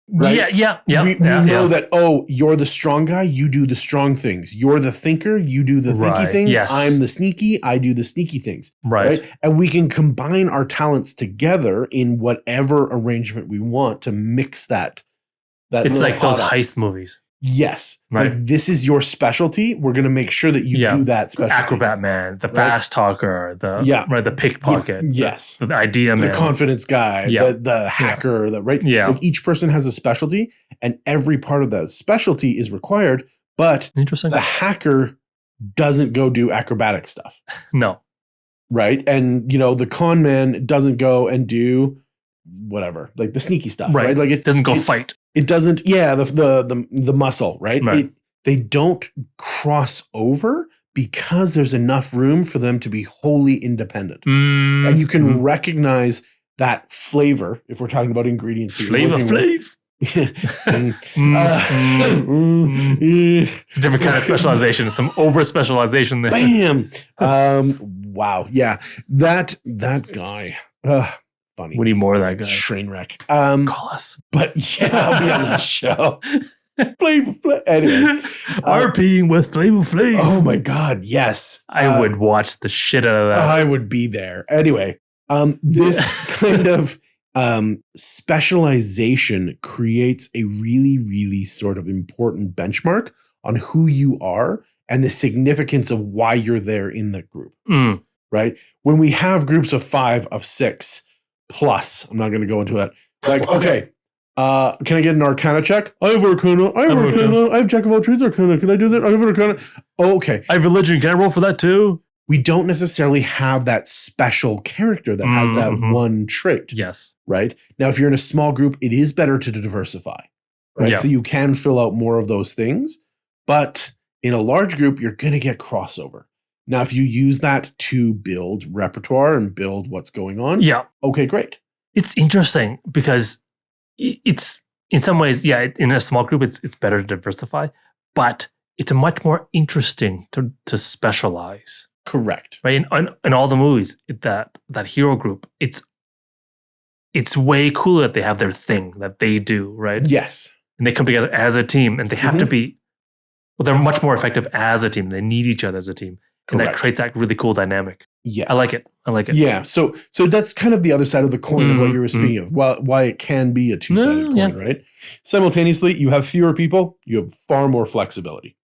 Right? Yeah. We know that, you're the strong guy, you do the strong things. You're the thinker, you do the thinky things. Yes. I'm the sneaky, I do the sneaky things. Right. And we can combine our talents together in whatever arrangement we want to mix that. It's like those heist movies. Yes. Right. Like, this is your specialty. We're going to make sure that you do that specialty. Acrobat man, the fast talker, the pickpocket. Yes. The idea man. The confidence guy, the hacker, Like each person has a specialty, and every part of that specialty is required, but the hacker doesn't go do acrobatic stuff. No. Right? And, the con man doesn't go and do whatever, like the sneaky stuff, right? Like it doesn't go fight. It doesn't, the muscle, right? They don't cross over because there's enough room for them to be wholly independent. And you can recognize that flavor, if we're talking about ingredients. Flav. It's a different kind of specialization. Some over specialization there. Bam. Wow. Yeah. That guy. Funny. We need more of that guy. Train wreck. Call us. But I'll be on that show. Flavor. Anyway. RPing with Flavor Flav. Oh my God. Yes. I would watch the shit out of that. I would be there. Anyway, this kind of specialization creates a really, really sort of important benchmark on who you are and the significance of why you're there in that group. Right? When we have groups of 5, of 6, plus, I'm not going to go into it. Like, okay, can I get an Arcana check? I have Arcana. I have Jack of all trades Arcana. Can I do that? I have Arcana. Oh, okay. I have Religion. Can I roll for that too? We don't necessarily have that special character that has that one trait. Yes. Right? Now, if you're in a small group, it is better to diversify. Right? Yeah. So you can fill out more of those things. But in a large group, you're going to get crossover. Now, if you use that to build repertoire and build what's going on, okay, great. It's interesting because it's in some ways, in a small group, it's better to diversify, but it's much more interesting to specialize. Correct. Right? In all the movies, that hero group, it's way cooler that they have their thing that they do, right? Yes. And they come together as a team, and they have to be, they're much more effective as a team. They need each other as a team. And that creates that really cool dynamic. Yes. I like it. Yeah. So that's kind of the other side of the coin of what you were speaking of. Why it can be a two-sided coin, right? Simultaneously, you have fewer people, you have far more flexibility.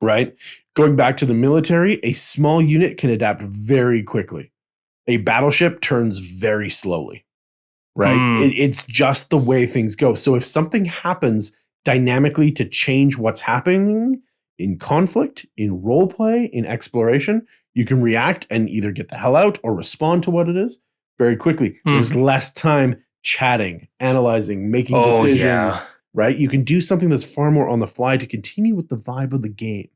Right? Going back to the military, a small unit can adapt very quickly. A battleship turns very slowly. Right? It's just the way things go. So if something happens dynamically to change what's happening in conflict, in role play, in exploration, you can react and either get the hell out or respond to what it is very quickly. There's less time chatting, analyzing, making decisions, right? You can do something that's far more on the fly to continue with the vibe of the game.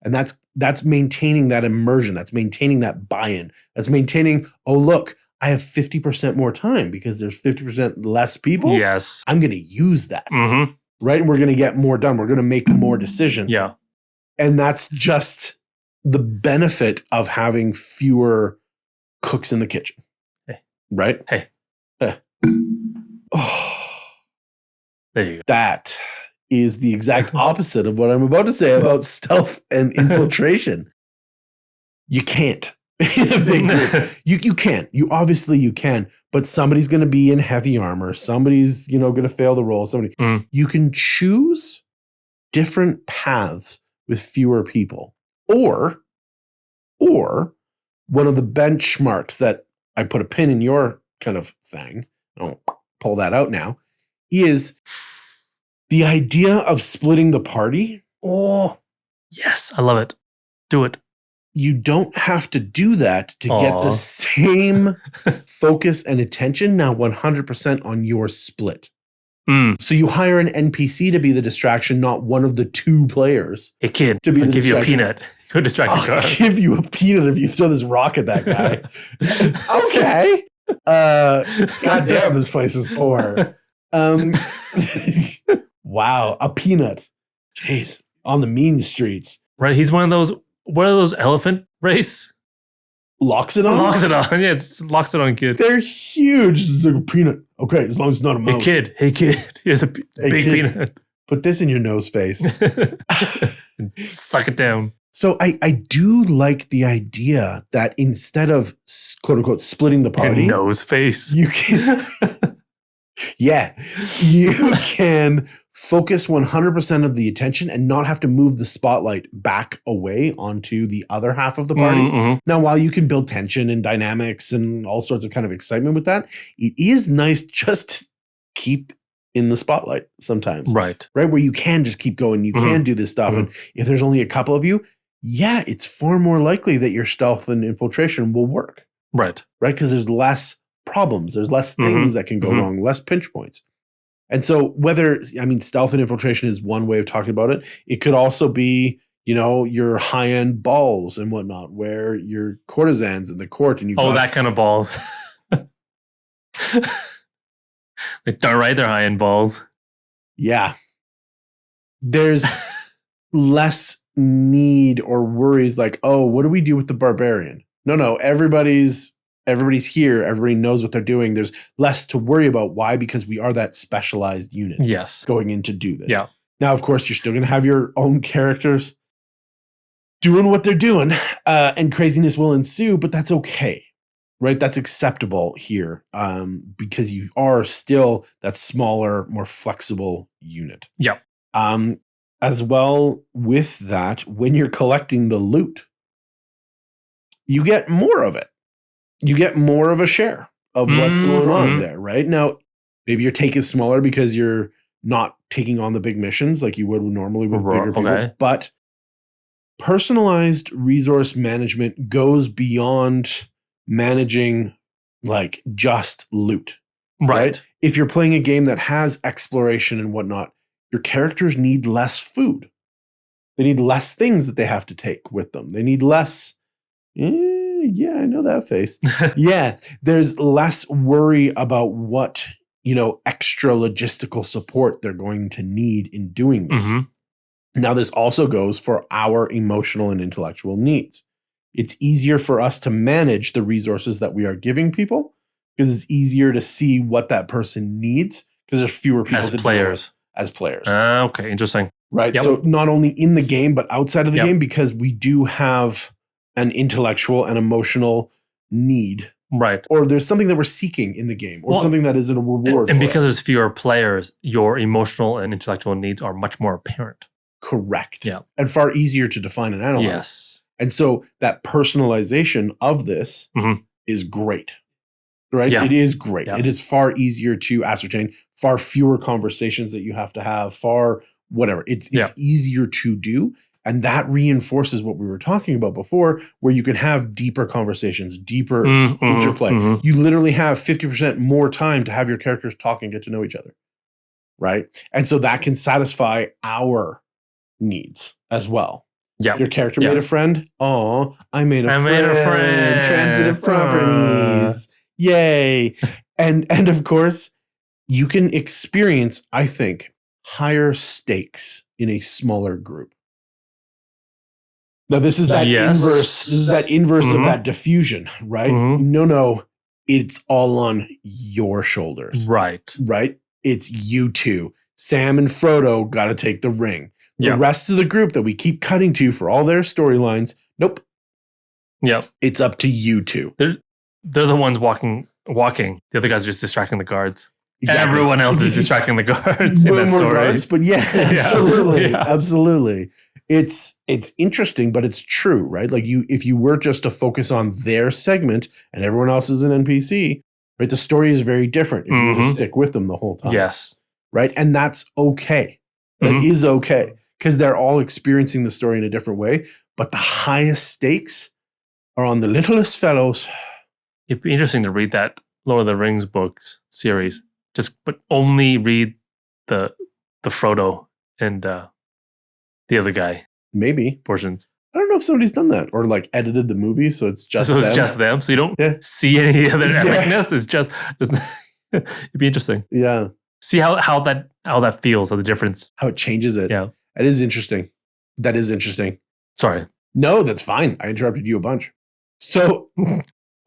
And that's maintaining that immersion. That's maintaining that buy-in. That's maintaining, look, I have 50% more time because there's 50% less people. Yes. I'm going to use that. Right? And we're going to get more done. We're going to make more decisions. Yeah. And that's just the benefit of having fewer cooks in the kitchen. Hey. Right? Hey. Oh, there you go. That is the exact opposite of what I'm about to say about stealth and infiltration. You can't in a big group. You can. You can. But somebody's going to be in heavy armor. Somebody's, going to fail the roll. You can choose different paths with fewer people. Or one of the benchmarks that I put a pin in your kind of thing, I'll pull that out now, is the idea of splitting the party. Oh, yes. I love it. Do it. You don't have to do that to get the same focus and attention now 100% on your split. So you hire an NPC to be the distraction, not one of the two players. Hey kid, to be I'll give you a peanut. Go distract the guard. I'll give you a peanut if you throw this rock at that guy. Okay. God damn, this place is poor. Wow, a peanut. Jeez, on the mean streets. Right, he's one of those what are those elephant race? Loxodon? Loxodon. Yeah, it's Loxodon kids. They're huge. It's like a peanut. Okay, as long as it's not a mouse. Hey kid. Here's a big peanut. Put this in your nose face. Suck it down. So I do like the idea that instead of quote unquote splitting the party, your nose face, you can, you can focus 100% of the attention and not have to move the spotlight back away onto the other half of the party. Mm-hmm. Now, while you can build tension and dynamics and all sorts of kind of excitement with that, it is nice just to keep in the spotlight sometimes. Right. Where you can just keep going. You can do this stuff. And if there's only a couple of you, it's far more likely that your stealth and infiltration will work. Right. Because there's less problems. There's less things that can go wrong, less pinch points. And so stealth and infiltration is one way of talking about it. It could also be, your high-end balls and whatnot, where you're courtesans in the court and that kind of balls. Like, darn right, they're high-end balls. Yeah. There's less need or worries like, oh, what do we do with the barbarian? No, everybody's here. Everybody knows what they're doing. There's less to worry about. Why? Because we are that specialized unit. Yes. Going in to do this. Yeah. Now, of course, you're still going to have your own characters doing what they're doing, and craziness will ensue, but that's okay. Right? That's acceptable here, because you are still that smaller, more flexible unit. Yeah. As well with that, when you're collecting the loot, you get more of it. You get more of a share of what's going on there, right? Now, maybe your take is smaller because you're not taking on the big missions like you would normally with bigger people. But personalized resource management goes beyond managing like just loot. Right. If you're playing a game that has exploration and whatnot, your characters need less food. They need less things that they have to take with them. They need less. Yeah, I know that face. There's less worry about what, extra logistical support they're going to need in doing this. Now, this also goes for our emotional and intellectual needs. It's easier for us to manage the resources that we are giving people because it's easier to see what that person needs because there's fewer people as players. As players. Okay, interesting. Right. Yep. So not only in the game, but outside of the game, because we do have an intellectual and emotional need. Right. Or there's something that we're seeking in the game or something that is a reward. And because there's fewer players, your emotional and intellectual needs are much more apparent. Correct. Yeah. And far easier to define and analyze. Yes. And so that personalization of this is great. Right? Yeah. It is great. Yeah. It is far easier to ascertain, far fewer conversations that you have to have, far whatever. It's easier to do. And that reinforces what we were talking about before, where you can have deeper conversations, deeper interplay. You literally have 50% more time to have your characters talk and get to know each other. Right? And so that can satisfy our needs as well. Yeah. Your character made a friend. Oh, I made a friend. Transitive properties. Yay. And of course, you can experience, I think, higher stakes in a smaller group. Now, this is that inverse. This is that inverse of that diffusion, right? No, it's all on your shoulders. Right. Right? It's you two. Sam and Frodo got to take the ring. The rest of the group that we keep cutting to for all their storylines, nope. Yep. It's up to you two. They're the ones walking. The other guys are just distracting the guards. Exactly. Everyone else is distracting the guards in that story. Guards, but absolutely. Absolutely. It's interesting, but it's true, right? Like if you were just to focus on their segment and everyone else is an NPC, right? The story is very different if you just stick with them the whole time. Yes. Right? And that's okay. That is okay. Because they're all experiencing the story in a different way. But the highest stakes are on the littlest fellows. It'd be interesting to read that Lord of the Rings books series. But only read the Frodo and the other guy. Maybe. Portions. I don't know if somebody's done that or like edited the movie so it's just them. So it's just them. So you don't see any other epicness. It's just it'd be interesting. Yeah. See how that feels, how the difference. How it changes it. Yeah. That is interesting. Sorry. No, that's fine. I interrupted you a bunch. So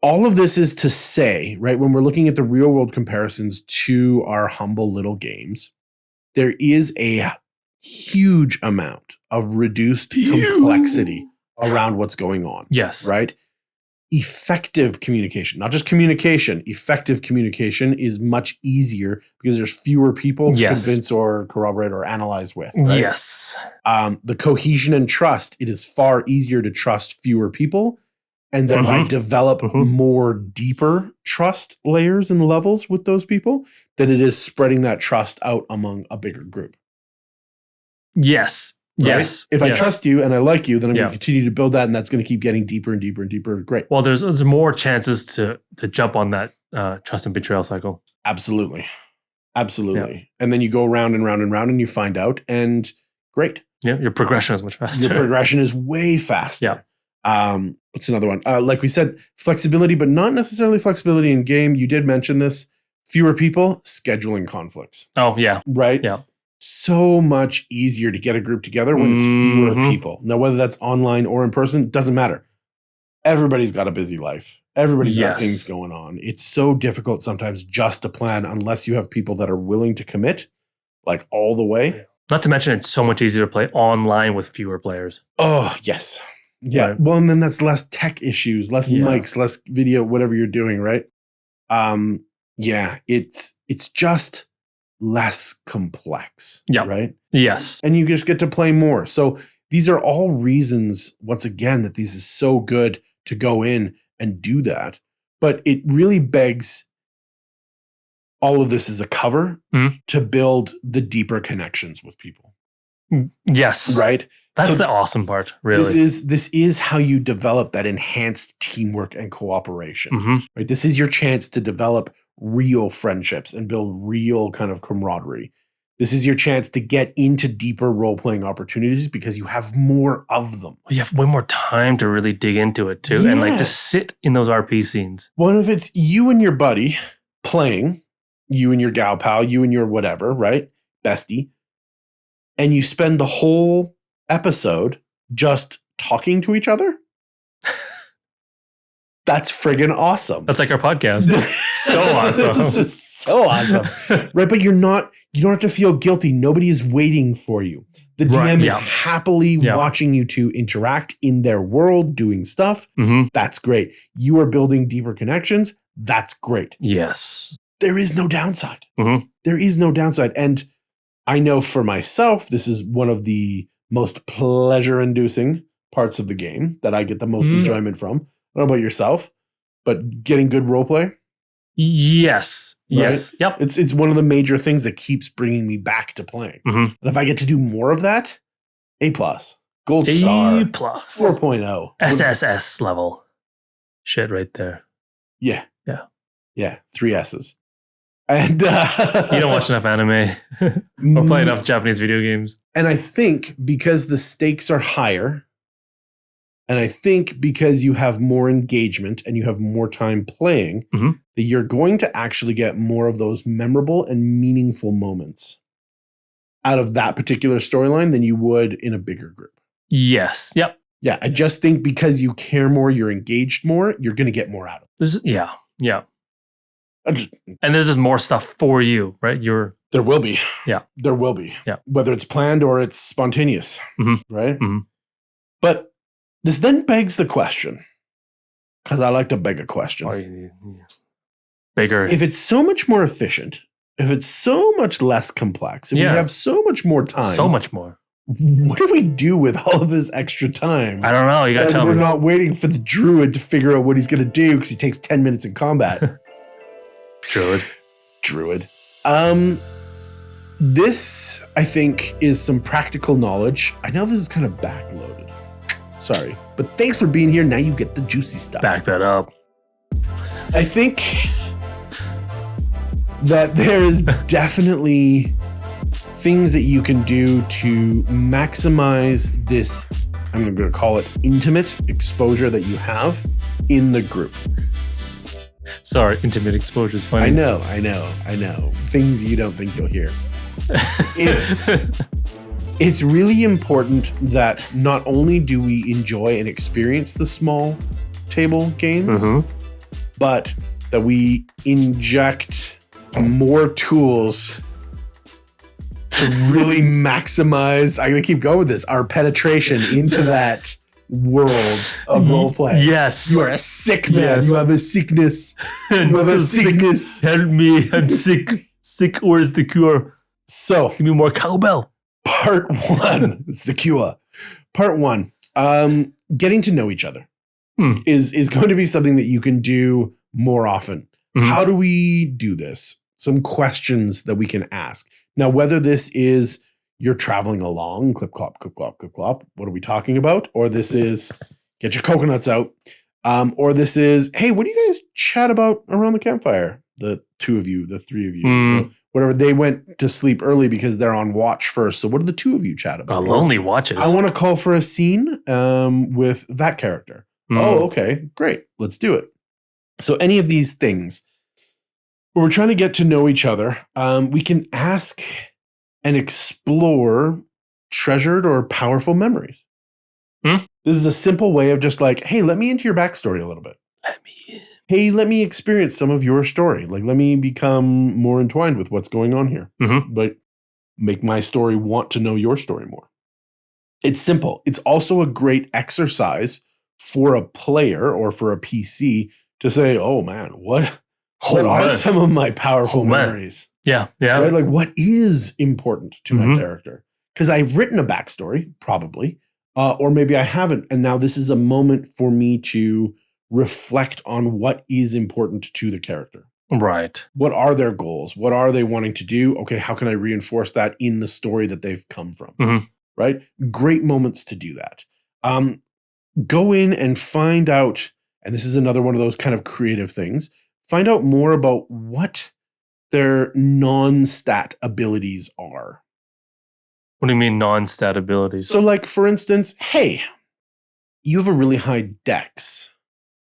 all of this is to say, right, when we're looking at the real world comparisons to our humble little games, there is a huge amount of reduced complexity around what's going on. Yes. Right? Effective communication, not just communication, effective communication is much easier because there's fewer people to convince or corroborate or analyze with. Right? Yes. The cohesion and trust, it is far easier to trust fewer people and thereby develop more deeper trust layers and levels with those people than it is spreading that trust out among a bigger group. Yes. Right? Yes. If I trust you and I like you, then I'm going to Yeah. continue to build that, and that's going to keep getting deeper and deeper and deeper. Great. Well, there's more chances to jump on that trust and betrayal cycle. Absolutely. Absolutely. And then you go round and round and round and you find out, and great. Yeah, your progression is much faster. Your progression is way faster. What's another one? Like we said, flexibility, but not necessarily flexibility in game. You did mention this. Fewer people, scheduling conflicts. Oh, yeah. Right? Yeah. So much easier to get a group together when it's fewer people. Now, whether that's online or in person, doesn't matter. Everybody's got a busy life. Everybody's got things going on. It's so difficult sometimes just to plan unless you have people that are willing to commit, like all the way. Yeah. Not to mention, it's so much easier to play online with fewer players. Oh, yes. Yeah. Right. Well, and then that's less tech issues, less mics, less video, whatever you're doing, right? Yeah, it's just less complex. Yeah. Right? Yes. And you just get to play more. So these are all reasons, once again, that this is so good to go in and do that. But it really begs all of this as a cover to build the deeper connections with people. Yes. Right? That's the awesome part, really. This is how you develop that enhanced teamwork and cooperation. Right? This is your chance to develop real friendships and build real kind of camaraderie. This is your chance to get into deeper role-playing opportunities because you have more of them. You have way more time to really dig into it, too. And like to sit in those RP scenes. Well, if it's you and your buddy playing, you and your gal pal, you and your whatever, right? Bestie. And you spend the whole episode just talking to each other. That's friggin' awesome. That's like our podcast. So awesome. This is so awesome. Right, but you don't have to feel guilty. Nobody is waiting for you. The DM is happily watching you two interact in their world, doing stuff. That's great. You are building deeper connections. That's great. Yes. There is no downside. There is no downside. And I know for myself, this is one of the most pleasure-inducing parts of the game that I get the most enjoyment from. I don't know about yourself, but getting good roleplay. Yes. Right? Yes. Yep. It's one of the major things that keeps bringing me back to playing. And if I get to do more of that, A+, gold star, A+, 4.0, SSS level. Shit right there. Yeah. Yeah. Yeah. 3 S's. And you don't watch enough anime or play enough Japanese video games. And I think because the stakes are higher, and I think because you have more engagement and you have more time playing, that you're going to actually get more of those memorable and meaningful moments out of that particular storyline than you would in a bigger group. Yes. Yep. Yeah. I just think because you care more, you're engaged more, you're going to get more out of it. Yeah. And there's just more stuff for you, right? There will be. Yeah. There will be. Yeah. Whether it's planned or it's spontaneous. Right? But this then begs the question, because I like to beg a question. Bigger. If it's so much more efficient, if it's so much less complex, if we have so much more time. So much more. What do we do with all of this extra time? I don't know. You got to tell me. We're not waiting for the druid to figure out what he's going to do because he takes 10 minutes in combat. Druid. This, I think, is some practical knowledge. I know this is kind of backloaded. Sorry. But thanks for being here. Now you get the juicy stuff. Back that up. I think that there is definitely things that you can do to maximize this, I'm going to call it intimate exposure that you have in the group. Sorry, intimate exposure is funny. I It's really important that not only do we enjoy and experience the small table games, but that we inject more tools to really maximize, I'm going to keep going with this, our penetration into that world of roleplay. Yes. You are a sick man. Yes. You have a sickness. You have a sickness. Help me. I'm sick. Sick or is the cure? So, Give me more cowbell. part one, it's the cure. Part one, getting to know each other is going to be something that you can do more often. How do we do this? Some questions that we can ask. Now, whether this is you're traveling along, clip, clop, clip, clop, clip, clop, what are we talking about? Or this is get your coconuts out. Or this is, hey, what do you guys chat about around the campfire? The two of you, the three of you, whatever. They went to sleep early because they're on watch first. So what do the two of you chat about? Lonely watches. I want to call for a scene with that character. Oh, okay, great. Let's do it. So any of these things, we're trying to get to know each other. We can ask and explore treasured or powerful memories. This is a simple way of just like, hey, let me into your backstory a little bit. Hey, let me experience some of your story. Like, let me become more entwined with what's going on here. But make my story want to know your story more. It's simple. It's also a great exercise for a player or for a PC to say, oh man, what are some of my powerful memories? Yeah. Right? Like, what is important to my character? Because I've written a backstory, probably, or maybe I haven't. And now this is a moment for me to reflect on what is important to the character. Right. What are their goals? What are they wanting to do? Okay, how can I reinforce that in the story that they've come from? Right? Great moments to do that. Go in and find out, and this is another one of those kind of creative things, find out more about what their non-stat abilities are. What do you mean non-stat abilities? So like, for instance, hey, you have a really high dex.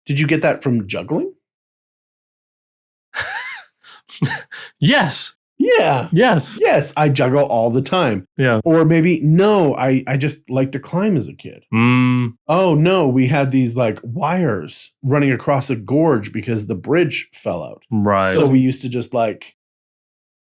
Did you get that from juggling? Yes. Yeah. Yes. Yes, I juggle all the time. Yeah. Or maybe, no, I just like to climb as a kid. Oh, no, we had these like wires running across a gorge because the bridge fell out. Right. So we used to just like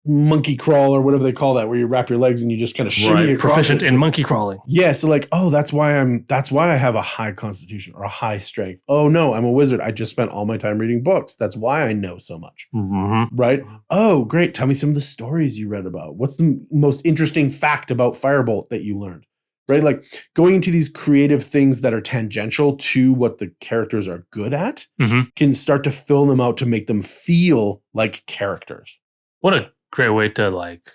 monkey crawl or whatever they call that, where you wrap your legs and you just kind of shimmy across. Proficient in monkey crawling. Yeah, so like, oh, that's why I have a high constitution or a high strength. Oh no, I'm a wizard. I just spent all my time reading books. That's why I know so much. Right? Oh, great. Tell me some of the stories you read about. What's the most interesting fact about Firebolt that you learned? Right? Like going into these creative things that are tangential to what the characters are good at can start to fill them out to make them feel like characters. What a great way to like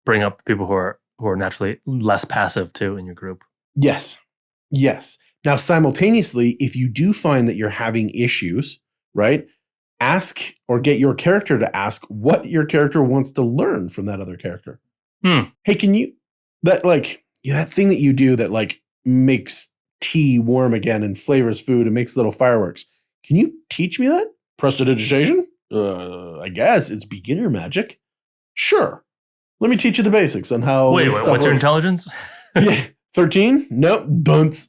bring up people who are naturally less passive too in your group. Yes. Now, simultaneously, if you do find that you're having issues, right, ask or get your character to ask what your character wants to learn from that other character. Hey, can you that thing that you do that like makes tea warm again and flavors food and makes little fireworks? Can you teach me that? Prestidigitation? I guess it's beginner magic. Sure. Let me teach you the basics on how. Wait, what's your intelligence? 13? Nope. Dunce.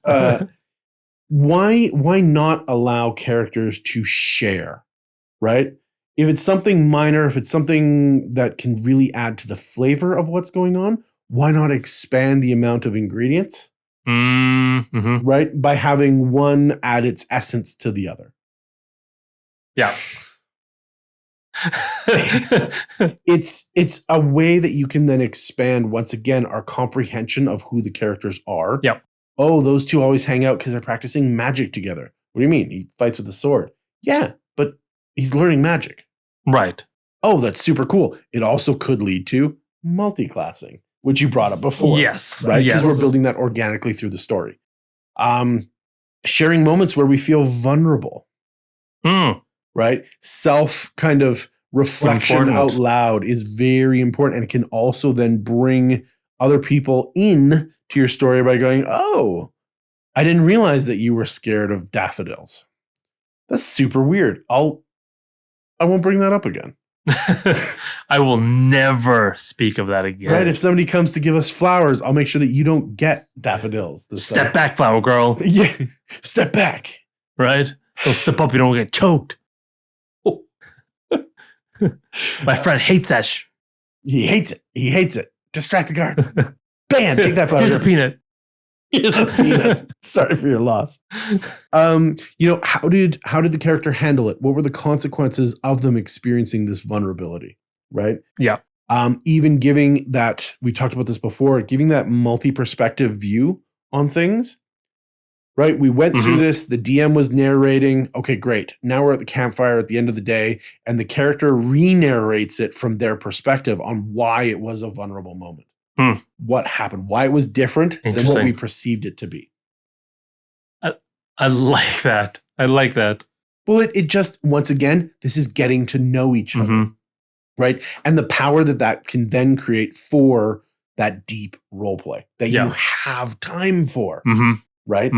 Why not allow characters to share, right? If it's something minor, if it's something that can really add to the flavor of what's going on, why not expand the amount of ingredients? Right? By having one add its essence to the other. Yeah. It's a way that you can then expand once again our comprehension of who the characters are. Yep. Oh, those two always hang out because they're practicing magic together. What do you mean? He fights with a sword. Yeah, but he's learning magic. Right. Oh, that's super cool. It also could lead to multi-classing, which you brought up before. Yes. Right? Because we're building that organically through the story. Sharing moments where we feel vulnerable. Right? Self kind of reflection out loud is very important. And it can also then bring other people in to your story by going, oh, I didn't realize that you were scared of daffodils. That's super weird. I won't bring that up again. I will never speak of that again. Right? If somebody comes to give us flowers, I'll make sure that you don't get daffodils. Step back, flower girl. Yeah. Step back. Right? Don't step up, you don't get choked. My friend hates that. He hates it. He hates it. Distract the guards. Bam! Take that flower. Here's a peanut. Here's a peanut. Sorry for your loss. How did the character handle it? What were the consequences of them experiencing this vulnerability? Right? Yeah. Even giving that, we talked about this before, giving that multi-perspective view on things. Right? We went through this. The DM was narrating. Okay, great. Now we're at the campfire at the end of the day, and the character re-narrates it from their perspective on why it was a vulnerable moment. What happened? Why it was different than what we perceived it to be. I like that. I like that. Well, it just, once again, this is getting to know each other. Right? And the power that can then create for that deep role play that you have time for. Right?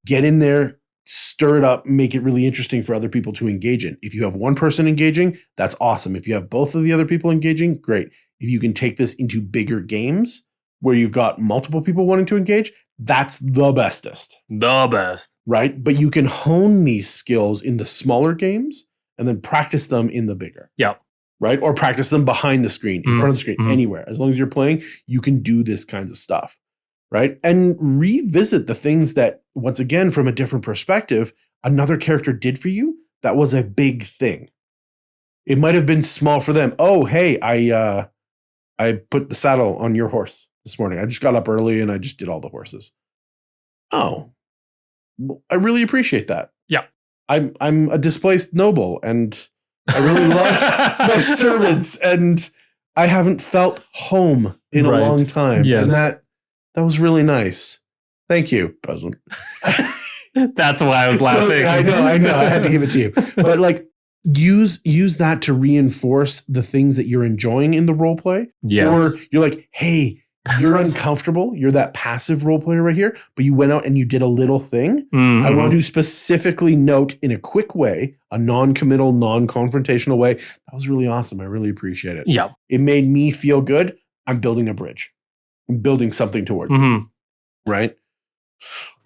Get in there, stir it up, make it really interesting for other people to engage in. If you have one person engaging, that's awesome. If you have both of the other people engaging, great. If you can take this into bigger games where you've got multiple people wanting to engage, that's the bestest. The best. Right? But you can hone these skills in the smaller games and then practice them in the bigger. Yeah. Right? Or practice them behind the screen, in front of the screen, anywhere. As long as you're playing, you can do this kinds of stuff. Right? And revisit the things that, once again, from a different perspective, another character did for you that was a big thing. It might have been small for them. Oh, hey, I put the saddle on your horse this morning. I just got up early and I just did all the horses. Oh, I really appreciate that. Yeah. I'm a displaced noble and I really love my servants and I haven't felt home in a long time. Yes. And that was really nice. Thank you, President. That's why I was laughing. I know. I had to give it to you. But like, use that to reinforce the things that you're enjoying in the role play. Yes. Or you're like, hey, you're uncomfortable. You're that passive role player right here, but you went out and you did a little thing. I want to specifically note in a quick way, a non-committal, non-confrontational way. That was really awesome. I really appreciate it. Yeah. It made me feel good. I'm building a bridge. I'm building something towards it. Right?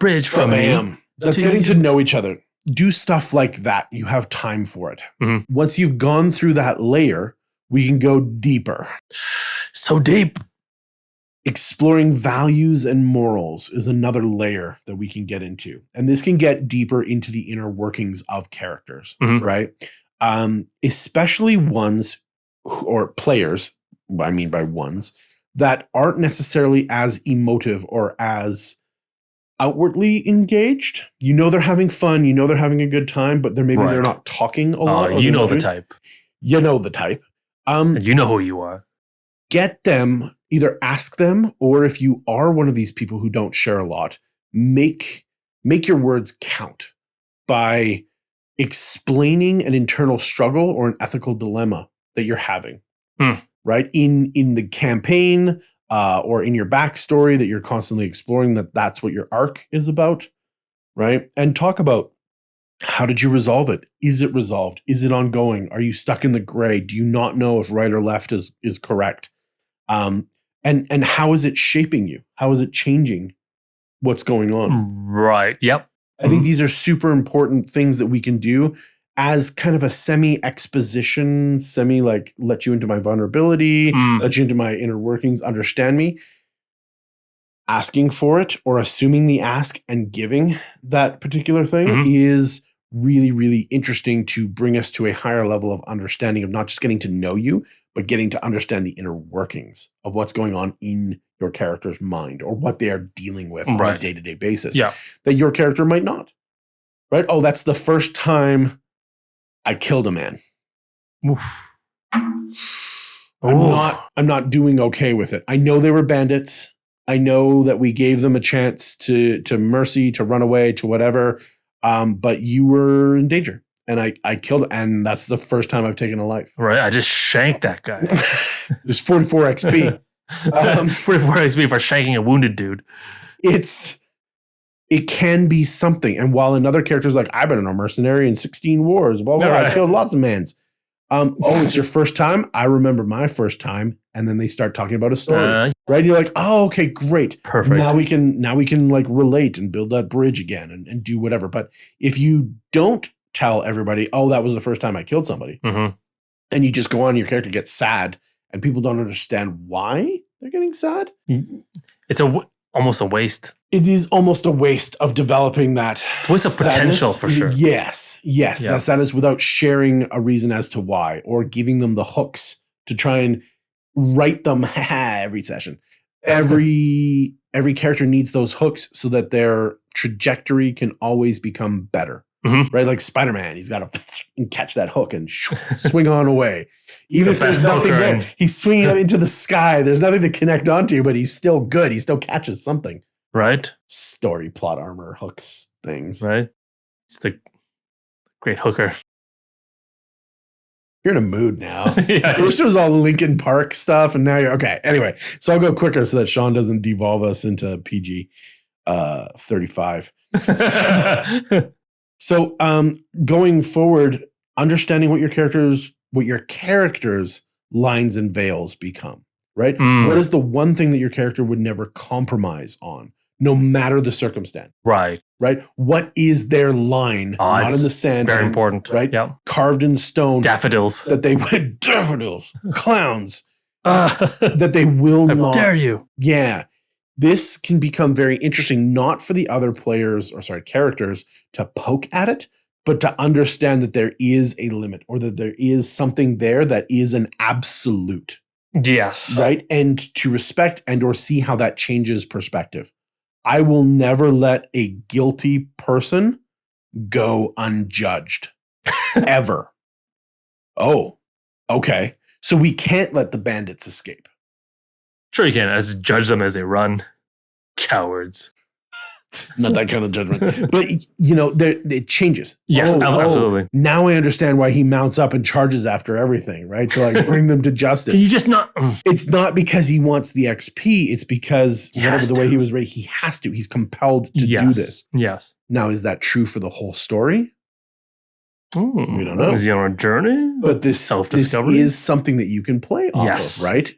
Bridge from me. That's getting to know each other. Do stuff like that. You have time for it. Once you've gone through that layer, we can go deeper. So deep. Exploring values and morals is another layer that we can get into. And this can get deeper into the inner workings of characters, right? Especially ones or players, I mean by ones, that aren't necessarily as emotive or as outwardly engaged. You know they're having fun, you know they're having a good time, but they're not talking a lot. You know the type. You know the type. And you know who you are. Get them, either ask them, or if you are one of these people who don't share a lot, make your words count by explaining an internal struggle or an ethical dilemma that you're having. Right? In the campaign or in your backstory that you're constantly exploring, that's what your arc is about, right? And talk about, how did you resolve it? Is it resolved? Is it ongoing? Are you stuck in the gray? Do you not know if right or left is correct? And how is it shaping you? How is it changing what's going on? Right. Yep. I think these are super important things that we can do as kind of a semi-exposition, like let you into my vulnerability, let you into my inner workings, understand me. Asking for it or assuming the ask and giving that particular thing is really, really interesting to bring us to a higher level of understanding of not just getting to know you, but getting to understand the inner workings of what's going on in your character's mind or what they are dealing with on a day-to-day basis that your character might not. Right? Oh, that's the first time I killed a man. Oof. I'm not doing okay with it. I know they were bandits. I know that we gave them a chance to mercy, to run away, to whatever. But you were in danger. And I killed it. And that's the first time I've taken a life. Right. I just shanked that guy. There's 44 XP. 44 XP for shanking a wounded dude. It can be something. And while another character's like, I've been a mercenary in 16 wars, blah, blah, blah. I killed lots of mans. Oh, it's your first time? I remember my first time. And then they start talking about a story, right? You're like, oh, okay, great. Perfect. Now we can like relate and build that bridge again and do whatever. But if you don't tell everybody, oh, that was the first time I killed somebody, and you just go on, your character gets sad and people don't understand why they're getting sad. It's almost a waste. It is almost a waste of developing that. It's a waste of potential for sure. Yes. That sadness without sharing a reason as to why or giving them the hooks to try and write them every session. Every character needs those hooks so that their trajectory can always become better. Right? Like Spider-Man, he's got to catch that hook and swing on away. Even if there's nothing there, he's swinging up into the sky. There's nothing to connect onto, but he's still good. He still catches something. Right? Story, plot armor, hooks, things. Right? He's the great hooker. You're in a mood now. First it was all Linkin Park stuff, and now you're okay. Anyway, so I'll go quicker so that Sean doesn't devolve us into PG 35. So going forward, understanding what your characters' lines and veils become, right? What is the one thing that your character would never compromise on, no matter the circumstance? Right. What is their line? Not in the sand. Very important. Right? Yeah. Carved in stone. Daffodils. Daffodils. Clowns. That they will not. How dare you? Yeah. This can become very interesting, not for the other characters to poke at it, but to understand that there is a limit or that there is something there that is an absolute. Yes. Right? And to respect and or see how that changes perspective. I will never let a guilty person go unjudged. Ever. Oh, okay. So we can't let the bandits escape. Sure you can. As judge them as they run. Cowards. Not that kind of judgment. But, it changes. Yes, absolutely. Now I understand why he mounts up and charges after everything, right? To like bring them to justice. Can you just not? It's not because he wants the XP. It's because whatever the way he was raised, he has to. He's compelled to do this. Yes. Now, is that true for the whole story? We don't know. Is he on a journey? But this self-discovery is something that you can play off of, right?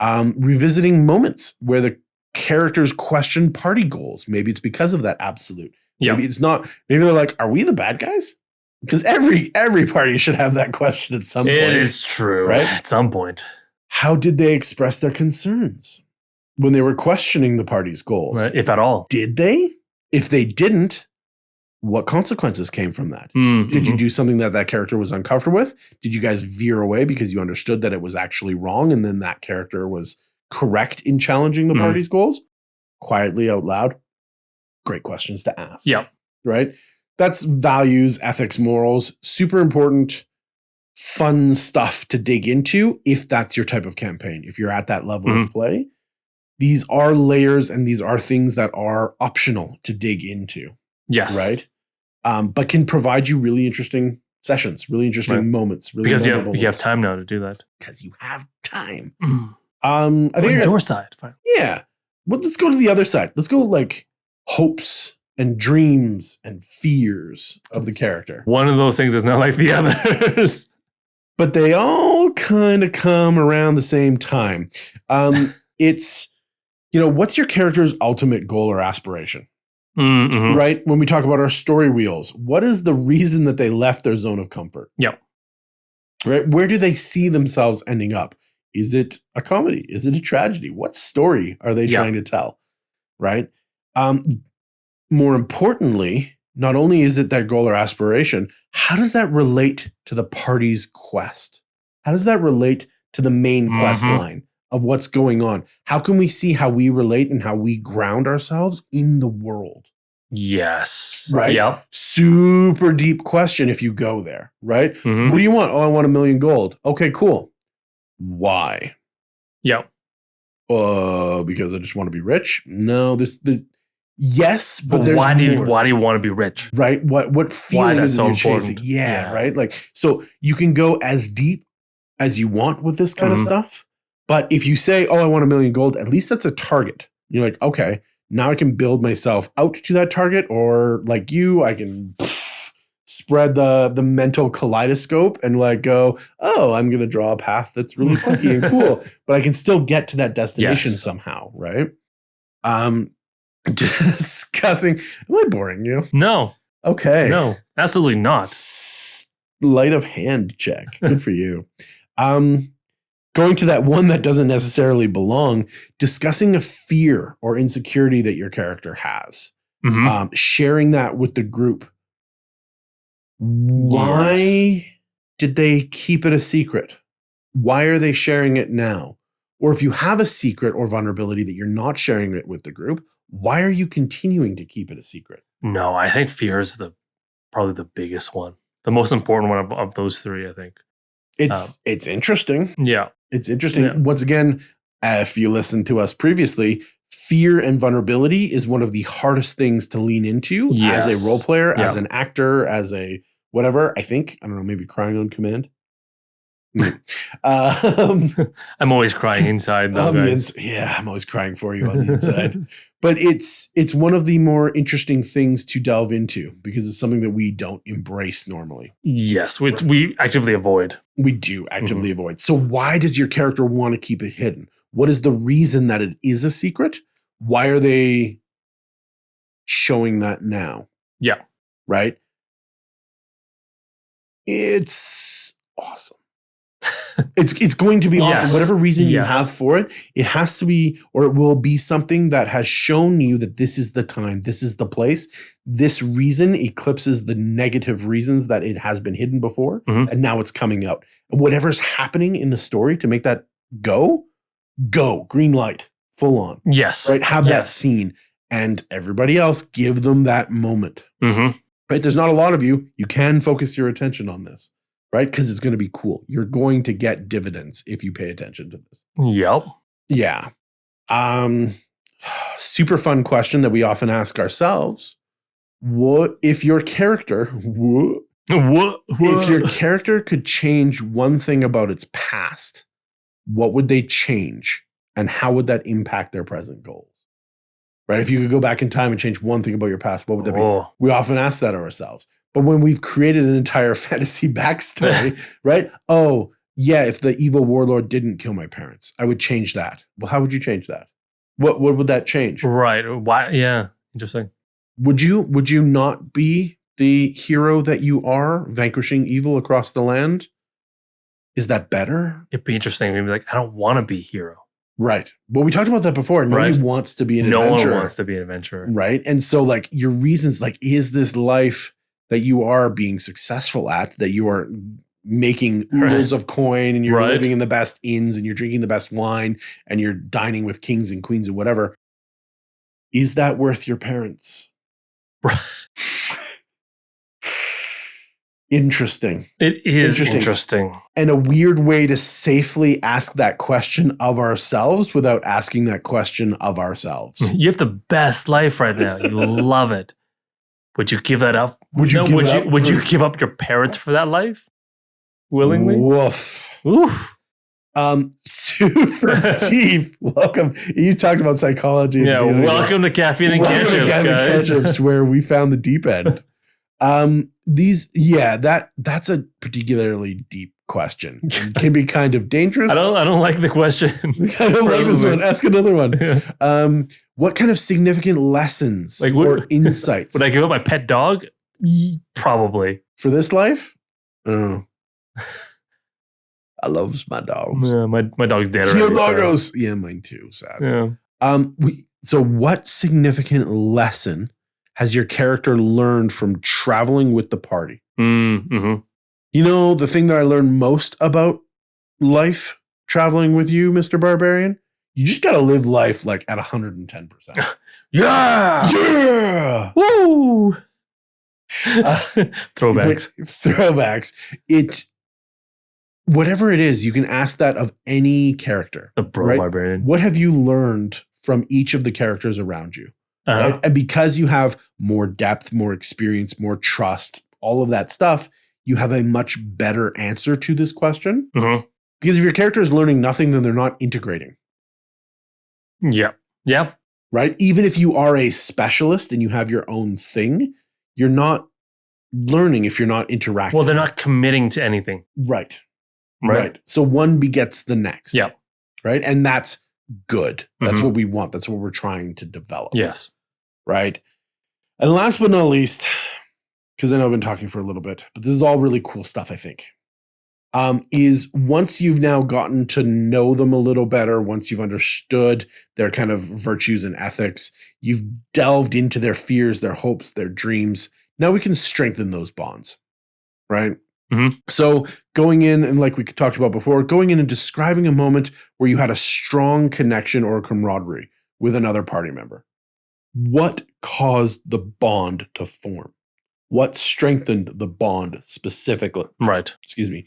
Revisiting moments where the characters question party goals. Maybe it's because of that absolute. Maybe it's not. Maybe they're like, are we the bad guys? Because every party should have that question at some point. It is true. Right? At some point. How did they express their concerns when they were questioning the party's goals? Right, if at all. Did they? If they didn't, what consequences came from that? Did you do something that character was uncomfortable with? Did you guys veer away because you understood that it was actually wrong and then that character was correct in challenging the party's goals? Quietly out loud. Great questions to ask. Yep. Right? That's values, ethics, morals. Super important, fun stuff to dig into if that's your type of campaign. If you're at that level of play, these are layers and these are things that are optional to dig into. Yes. Right? But can provide you really interesting sessions, really interesting moments. Really because you have time now to do that. Because you have time. I think your side. Fine. Yeah. Well, let's go to the other side. Let's go like hopes and dreams and fears of the character. One of those things is not like the others. But they all kind of come around the same time. It's, what's your character's ultimate goal or aspiration? Right? When we talk about our story wheels, what is the reason that they left their zone of comfort? Yep. Right? Where do they see themselves ending up? Is it a comedy? Is it a tragedy? What story are they trying to tell? Right? More importantly, not only is it their goal or aspiration, how does that relate to the party's quest? How does that relate to the main quest line of what's going on? How can we see how we relate and how we ground ourselves in the world? Yes. Right? Yep. Super deep question if you go there, right? What do you want? Oh, I want 1 million gold. Okay, cool. Why? Yep. Because I just want to be rich? No, yes, but there's why do you want to be rich? Right? What feeling is it you're chasing? Important? Yeah, right? Like, so you can go as deep as you want with this kind of stuff. But if you say, oh, I want 1 million gold, at least that's a target. You're like, okay, now I can build myself out to that target, or like you, I can spread the mental kaleidoscope and like go, oh, I'm going to draw a path that's really funky and cool, but I can still get to that destination somehow, right? Discussing. Am I boring you? No. Okay. No, absolutely not. Light of hand check. Good for you. Going to that one that doesn't necessarily belong, discussing a fear or insecurity that your character has. Sharing that with the group. Why did they keep it a secret? Why are they sharing it now? Or if you have a secret or vulnerability that you're not sharing it with the group, why are you continuing to keep it a secret? No, I think fear is probably the biggest one. The most important one of those three, I think. It's interesting. Yeah. It's interesting. Yeah. Once again, if you listened to us previously, fear and vulnerability is one of the hardest things to lean into as a role player, as an actor, as a whatever. I think, I don't know, maybe crying on command. I'm always crying inside though, guys. I'm always crying for you on the inside. But it's one of the more interesting things to delve into because it's something that we don't embrace normally. Yes, we actively avoid. We do actively avoid. So why does your character want to keep it hidden? What is the reason that it is a secret? Why are they showing that now? Yeah. Right? It's awesome. It's going to be awesome. Whatever reason you have for it, it has to be, or it will be something that has shown you that this is the time, this is the place. This reason eclipses the negative reasons that it has been hidden before, and now it's coming out. And whatever's happening in the story to make that go, green light, full on. Yes. Right? Have that scene, and everybody else give them that moment. Right? There's not a lot of you. You can focus your attention on this. Right? Because it's going to be cool. You're going to get dividends if you pay attention to this. Yep. Yeah. Super fun question that we often ask ourselves. What if your character if your character could change one thing about its past, what would they change? And how would that impact their present goals? Right? If you could go back in time and change one thing about your past, what would that be? We often ask that of ourselves. But when we've created an entire fantasy backstory, right? Oh, yeah, if the evil warlord didn't kill my parents, I would change that. Well, how would you change that? What would that change? Right. Why? Yeah. Interesting. Would you not be the hero that you are, vanquishing evil across the land? Is that better? It'd be interesting. Maybe like, I don't want to be a hero. Right. Well, we talked about that before. Nobody wants to be an adventurer. No one wants to be an adventurer. Right. And so like your reasons, like, is this life that you are being successful at, that you are making oodles of coin and you're living in the best inns and you're drinking the best wine and you're dining with kings and queens and whatever. Is that worth your parents? Interesting. It is interesting. And a weird way to safely ask that question of ourselves without asking that question of ourselves. You have the best life right now. You love it. Would you give that up? Would you give up your parents for that life? Willingly? Woof. Oof. Super deep. Welcome. You talked about psychology. Yeah, welcome to Caffeine and Cantrips, guys. Where we found the deep end. That's a particularly deep question. It can be kind of dangerous. I don't like the question. I don't like this one. Ask another one. Yeah. What kind of significant lessons or insights? Would I give up my pet dog? Probably. For this life? Oh. I loves my dogs. Yeah, my dog's dead already. Your doggos. Yeah, mine too. Sad. Yeah. So what significant lesson has your character learned from traveling with the party? Mm-hmm. You know, the thing that I learned most about life traveling with you, Mr. Barbarian? You just got to live life like at 110%. Yeah! Yeah! Woo! Throwbacks. Whatever it is, you can ask that of any character. The barbarian. What have you learned from each of the characters around you? Right? And because you have more depth, more experience, more trust, all of that stuff, you have a much better answer to this question. Because if your character is learning nothing, then they're not integrating. Yeah. Yeah. Right? Even if you are a specialist and you have your own thing, you're not learning if you're not interacting. Well, they're not committing to anything. Right. So one begets the next. Yeah. Right. And that's good. That's Mhm. what we want. That's what we're trying to develop. Yes. Right. And last but not least, because I know I've been talking for a little bit, but this is all really cool stuff, I think, is once you've now gotten to know them a little better, once you've understood their kind of virtues and ethics, you've delved into their fears, their hopes, their dreams. Now we can strengthen those bonds, right? Mhm. So going in, and like we talked about before, going in and describing a moment where you had a strong connection or camaraderie with another party member. What caused the bond to form? What strengthened the bond specifically? Right. Excuse me.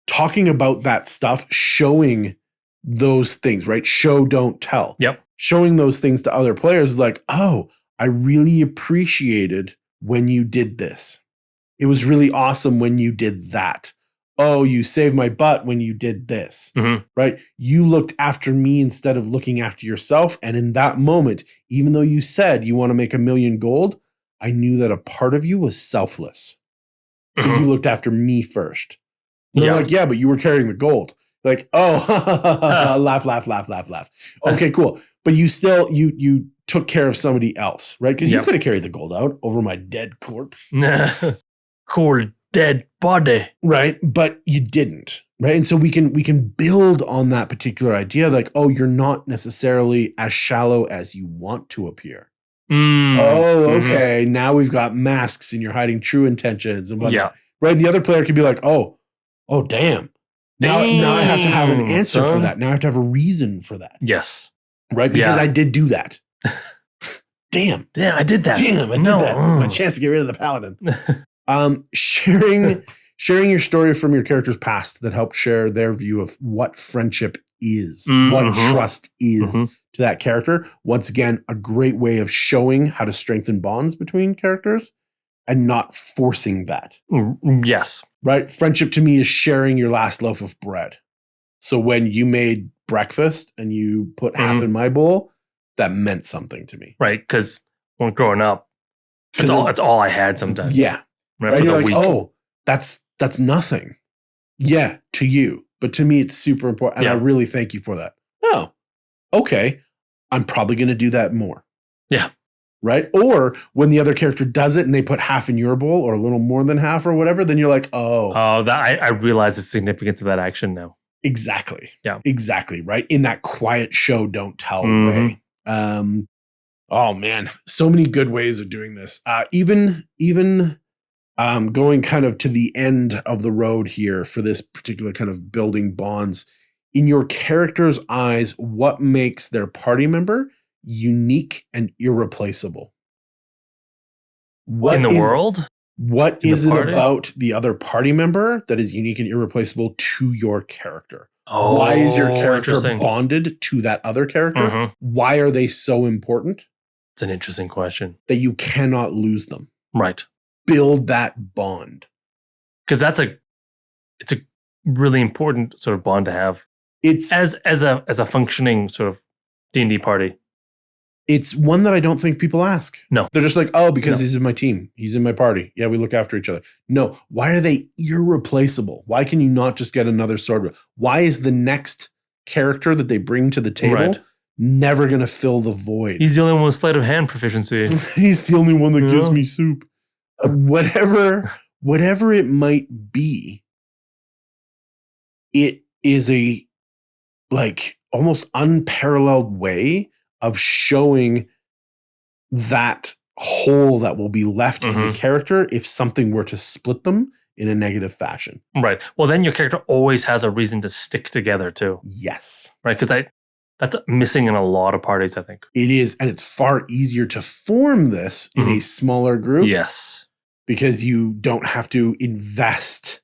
Talking about that stuff, showing those things, right? Show, don't tell. Yep. Showing those things to other players like, oh, I really appreciated when you did this. It was really awesome when you did that. Oh, you saved my butt when you did this, Mhm. right? You looked after me instead of looking after yourself. And in that moment, even though you said you want to make 1,000,000 gold, I knew that a part of you was selfless because you looked after me first. And they're like, yeah, but you were carrying the gold. Like, oh, laugh, laugh, laugh, laugh, laugh. Okay, cool. But you still, you took care of somebody else, right? Because you could have carried the gold out over my dead corpse. Cool dead body. Right. But you didn't. Right. And so we can build on that particular idea, like, oh, you're not necessarily as shallow as you want to appear. Oh, okay. Now we've got masks and you're hiding true intentions and whatnot. Right. And the other player could be like, oh, damn. Now I have to have an answer for that. Now I have to have a reason for that. Yes. Right? Because I did do that. Damn, I did that. Damn, I did that. My chance to get rid of the paladin. Sharing your story from your character's past that helps share their view of what friendship is, what trust is to that character. Once again, a great way of showing how to strengthen bonds between characters and not forcing that. Yes. Right? Friendship to me is sharing your last loaf of bread. So when you made breakfast and you put half in my bowl, that meant something to me. Right. Because when growing up, that's all I had sometimes. Yeah. Right? You're like, oh, that's nothing. Yeah, to you. But to me, it's super important. And I really thank you for that. Oh, okay. I'm probably going to do that more. Yeah. Right? Or when the other character does it and they put half in your bowl or a little more than half or whatever, then you're like, oh. Oh, that I realize the significance of that action now. Exactly. Yeah. Exactly. Right? In that quiet show, don't tell way. Oh man, so many good ways of doing this. Even going kind of to the end of the road here for this particular kind of building bonds. In your character's eyes, what makes their party member unique and irreplaceable? In the world? What is it about the other party member that is unique and irreplaceable to your character? Oh, why is your character bonded to that other character? Why are they so important? It's an interesting question. That you cannot lose them. Right. Build that bond. Because it's a really important sort of bond to have. It's as a functioning sort of D&D party. It's one that I don't think people ask. No. They're just like, oh, because he's in my team. He's in my party. Yeah, we look after each other. No. Why are they irreplaceable? Why can you not just get another sword? Why is the next character that they bring to the table never going to fill the void? He's the only one with sleight of hand proficiency. He's the only one that gives me soup. Whatever it might be, it is a like almost unparalleled way of showing that hole that will be left in the character if something were to split them in a negative fashion. Right. Well, then your character always has a reason to stick together too. Yes. Right. Because that's missing in a lot of parties, I think. It is. And it's far easier to form this in a smaller group. Yes. Because you don't have to invest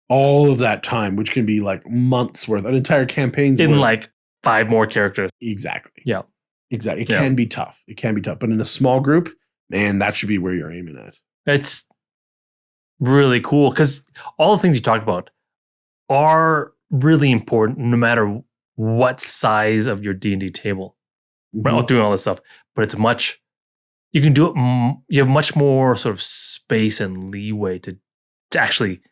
all of that time, which can be like months worth, an entire campaign's in worth. Like 5 more characters. Exactly. Yeah. Exactly. It can be tough. It can be tough. But in a small group, man, that should be where you're aiming at. It's really cool because all the things you talked about are really important no matter what size of your D&D table. Right? Doing all this stuff. But it's much you can do it. You have much more sort of space and leeway to actually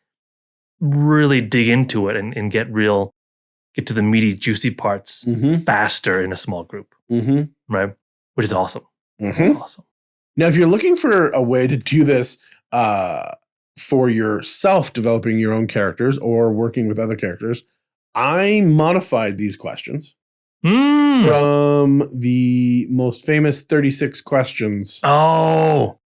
really dig into it and get to the meaty, juicy parts faster in a small group, right? Which is awesome. Awesome. Now, if you're looking for a way to do this for yourself, developing your own characters or working with other characters, I modified these questions from the most famous 36 questions. Oh,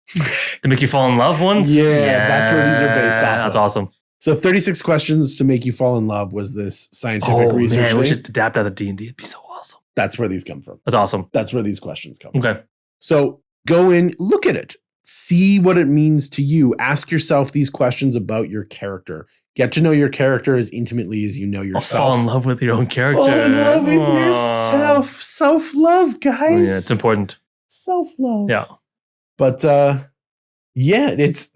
to make you fall in love ones? Yeah, that's where these are based off. That's awesome. So 36 questions to make you fall in love was this scientific research thing. We should adapt out of D&D. It'd be so awesome. That's where these come from. That's awesome. That's where these questions come from. Okay. So go in, look at it, see what it means to you. Ask yourself these questions about your character. Get to know your character as intimately as you know yourself. Fall in love with your own character. Fall in love with yourself. Self-love, guys. Yeah, it's important. Self-love. Yeah. But yeah, it's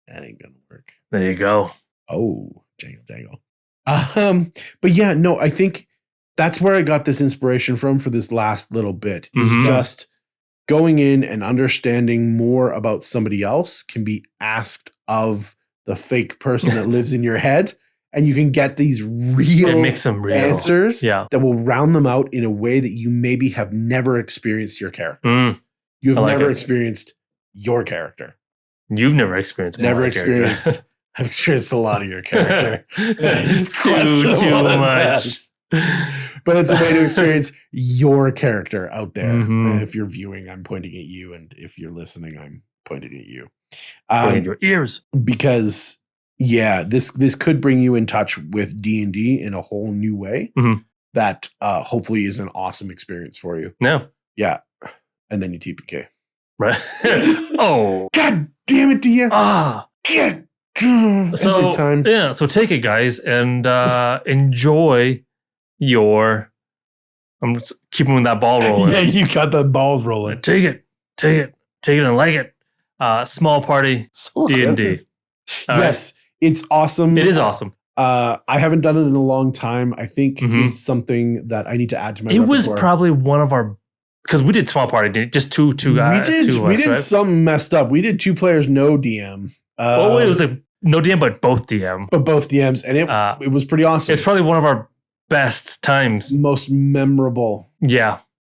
that ain't gonna work. There you go. Oh, jangle. But yeah, no, I think that's where I got this inspiration from for this last little bit. Is just going in and understanding more about somebody else can be asked of the fake person that lives in your head, and you can get these real answers that will round them out in a way that you maybe have never experienced your character. You've never experienced your character. You've never experienced I've experienced a lot of your character. It's too much. But it's a way to experience your character out there. If you're viewing, I'm pointing at you. And if you're listening, I'm pointing at you. Pointing your ears. Because, yeah, this could bring you in touch with D&D in a whole new way that hopefully is an awesome experience for you. Yeah. Yeah. And then you TPK. Right. Oh. God damn it, DM. Every time. Yeah, so take it, guys, and enjoy your... I'm just keeping that ball rolling. Yeah, you got the ball rolling. Take it and like it. Small party D&D. Yes, it's awesome. It is awesome. I haven't done it in a long time. I think it's something that I need to add to my repertoire. It was probably one of our... Because we did small party, just two guys. We did something messed up. We did 2 players, no DM. It was like no DM, but both DM. But both DMs, and it was pretty awesome. It's probably one of our best times. Most memorable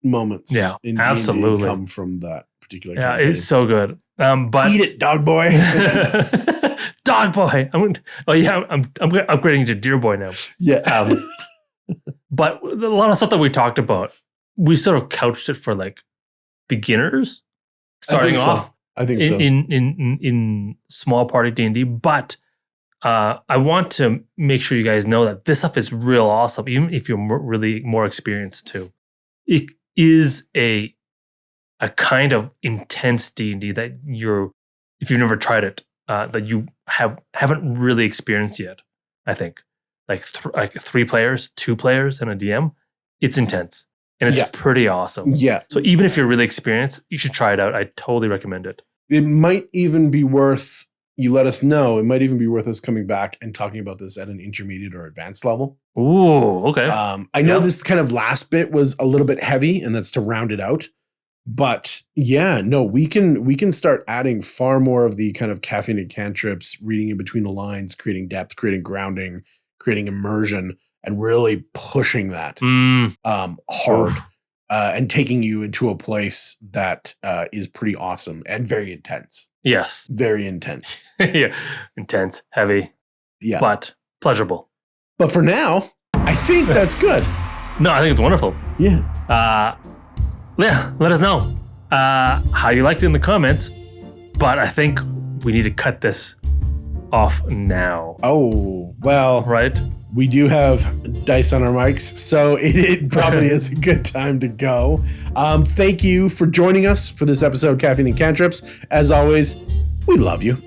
moments. Yeah, in absolutely. D&D come from that particular campaign. It's so good. But eat it, dog boy. Dog boy. I'm upgrading to deer boy now. Yeah. But a lot of stuff that we talked about, we sort of couched it for like beginners starting off. I think so. In small party D&D, but I want to make sure you guys know that this stuff is real awesome, even if you're really more experienced too. It is a kind of intense D&D that if you've never tried it, that you haven't really experienced yet. I think like 3 players, 2 players, and a DM. It's intense. And it's pretty awesome. Yeah. So even if you're really experienced, you should try it out. I totally recommend it. It might even be worth, you let us know, it might even be worth us coming back and talking about this at an intermediate or advanced level. Ooh, okay. I know this kind of last bit was a little bit heavy, and that's to round it out. But yeah, no, we can start adding far more of the kind of caffeine and cantrips, reading in between the lines, creating depth, creating grounding, creating immersion, and really pushing that hard and taking you into a place that is pretty awesome and very intense. Yes. Very intense. Yeah. Intense, heavy, but pleasurable. But for now, I think that's good. No, I think it's wonderful. Yeah. Let us know how you liked it in the comments. But I think we need to cut this off now. Oh, well. Right? We do have dice on our mics, so it probably is a good time to go. Thank you for joining us for this episode of Caffeine and Cantrips. As always, we love you.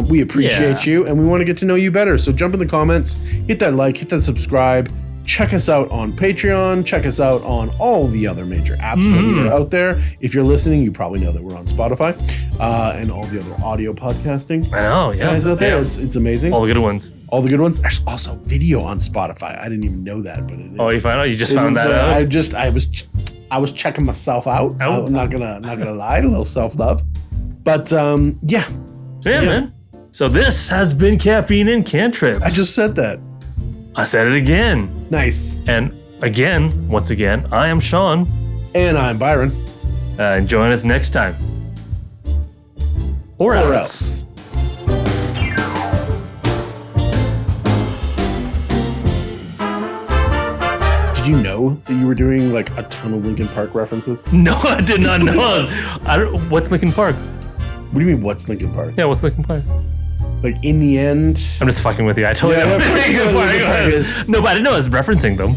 We appreciate you, and we want to get to know you better. So jump in the comments, hit that like, hit that subscribe. Check us out on Patreon. Check us out on all the other major apps that are out there. If you're listening, you probably know that we're on Spotify and all the other audio podcasting. I know, yeah. Guys out there, it's amazing. All the good ones. All the good ones. There's also video on Spotify. I didn't even know that, but it is. Oh, you found out? You just found that out? I was I was checking myself out. Oh. I'm not gonna lie, a little self-love. But yeah, man. So this has been Caffeine and Cantrips. I just said that. I said it again. Nice. And again, once again, I am Sean. And I'm Byron. And join us next time. Or else. Did you know that you were doing like a ton of Linkin Park references? No, I did not know. What's Linkin Park? What do you mean, what's Linkin Park? Yeah, what's Linkin Park? Like, in the end... I'm just fucking with you. I totally know what Linkin Park is. No, but I didn't know I was referencing them.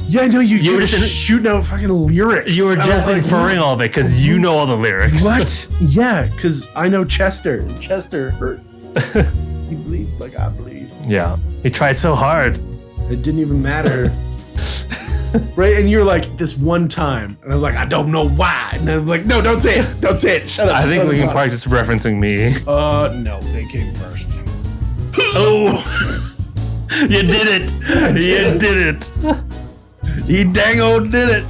Yeah, I know you were just shooting out fucking lyrics. You were just inferring all of it because you know all the lyrics. What? Yeah, because I know Chester. Chester hurts. He bleeds like I bleed. Yeah, he tried so hard. It didn't even matter. Right? And you're like, this one time. And I'm like, I don't know why. And I'm like, no, don't say it. Don't say it. Shut up. I think Linkin Park is referencing me. No, they came first. Oh, you did it. You did it. He dang old did it.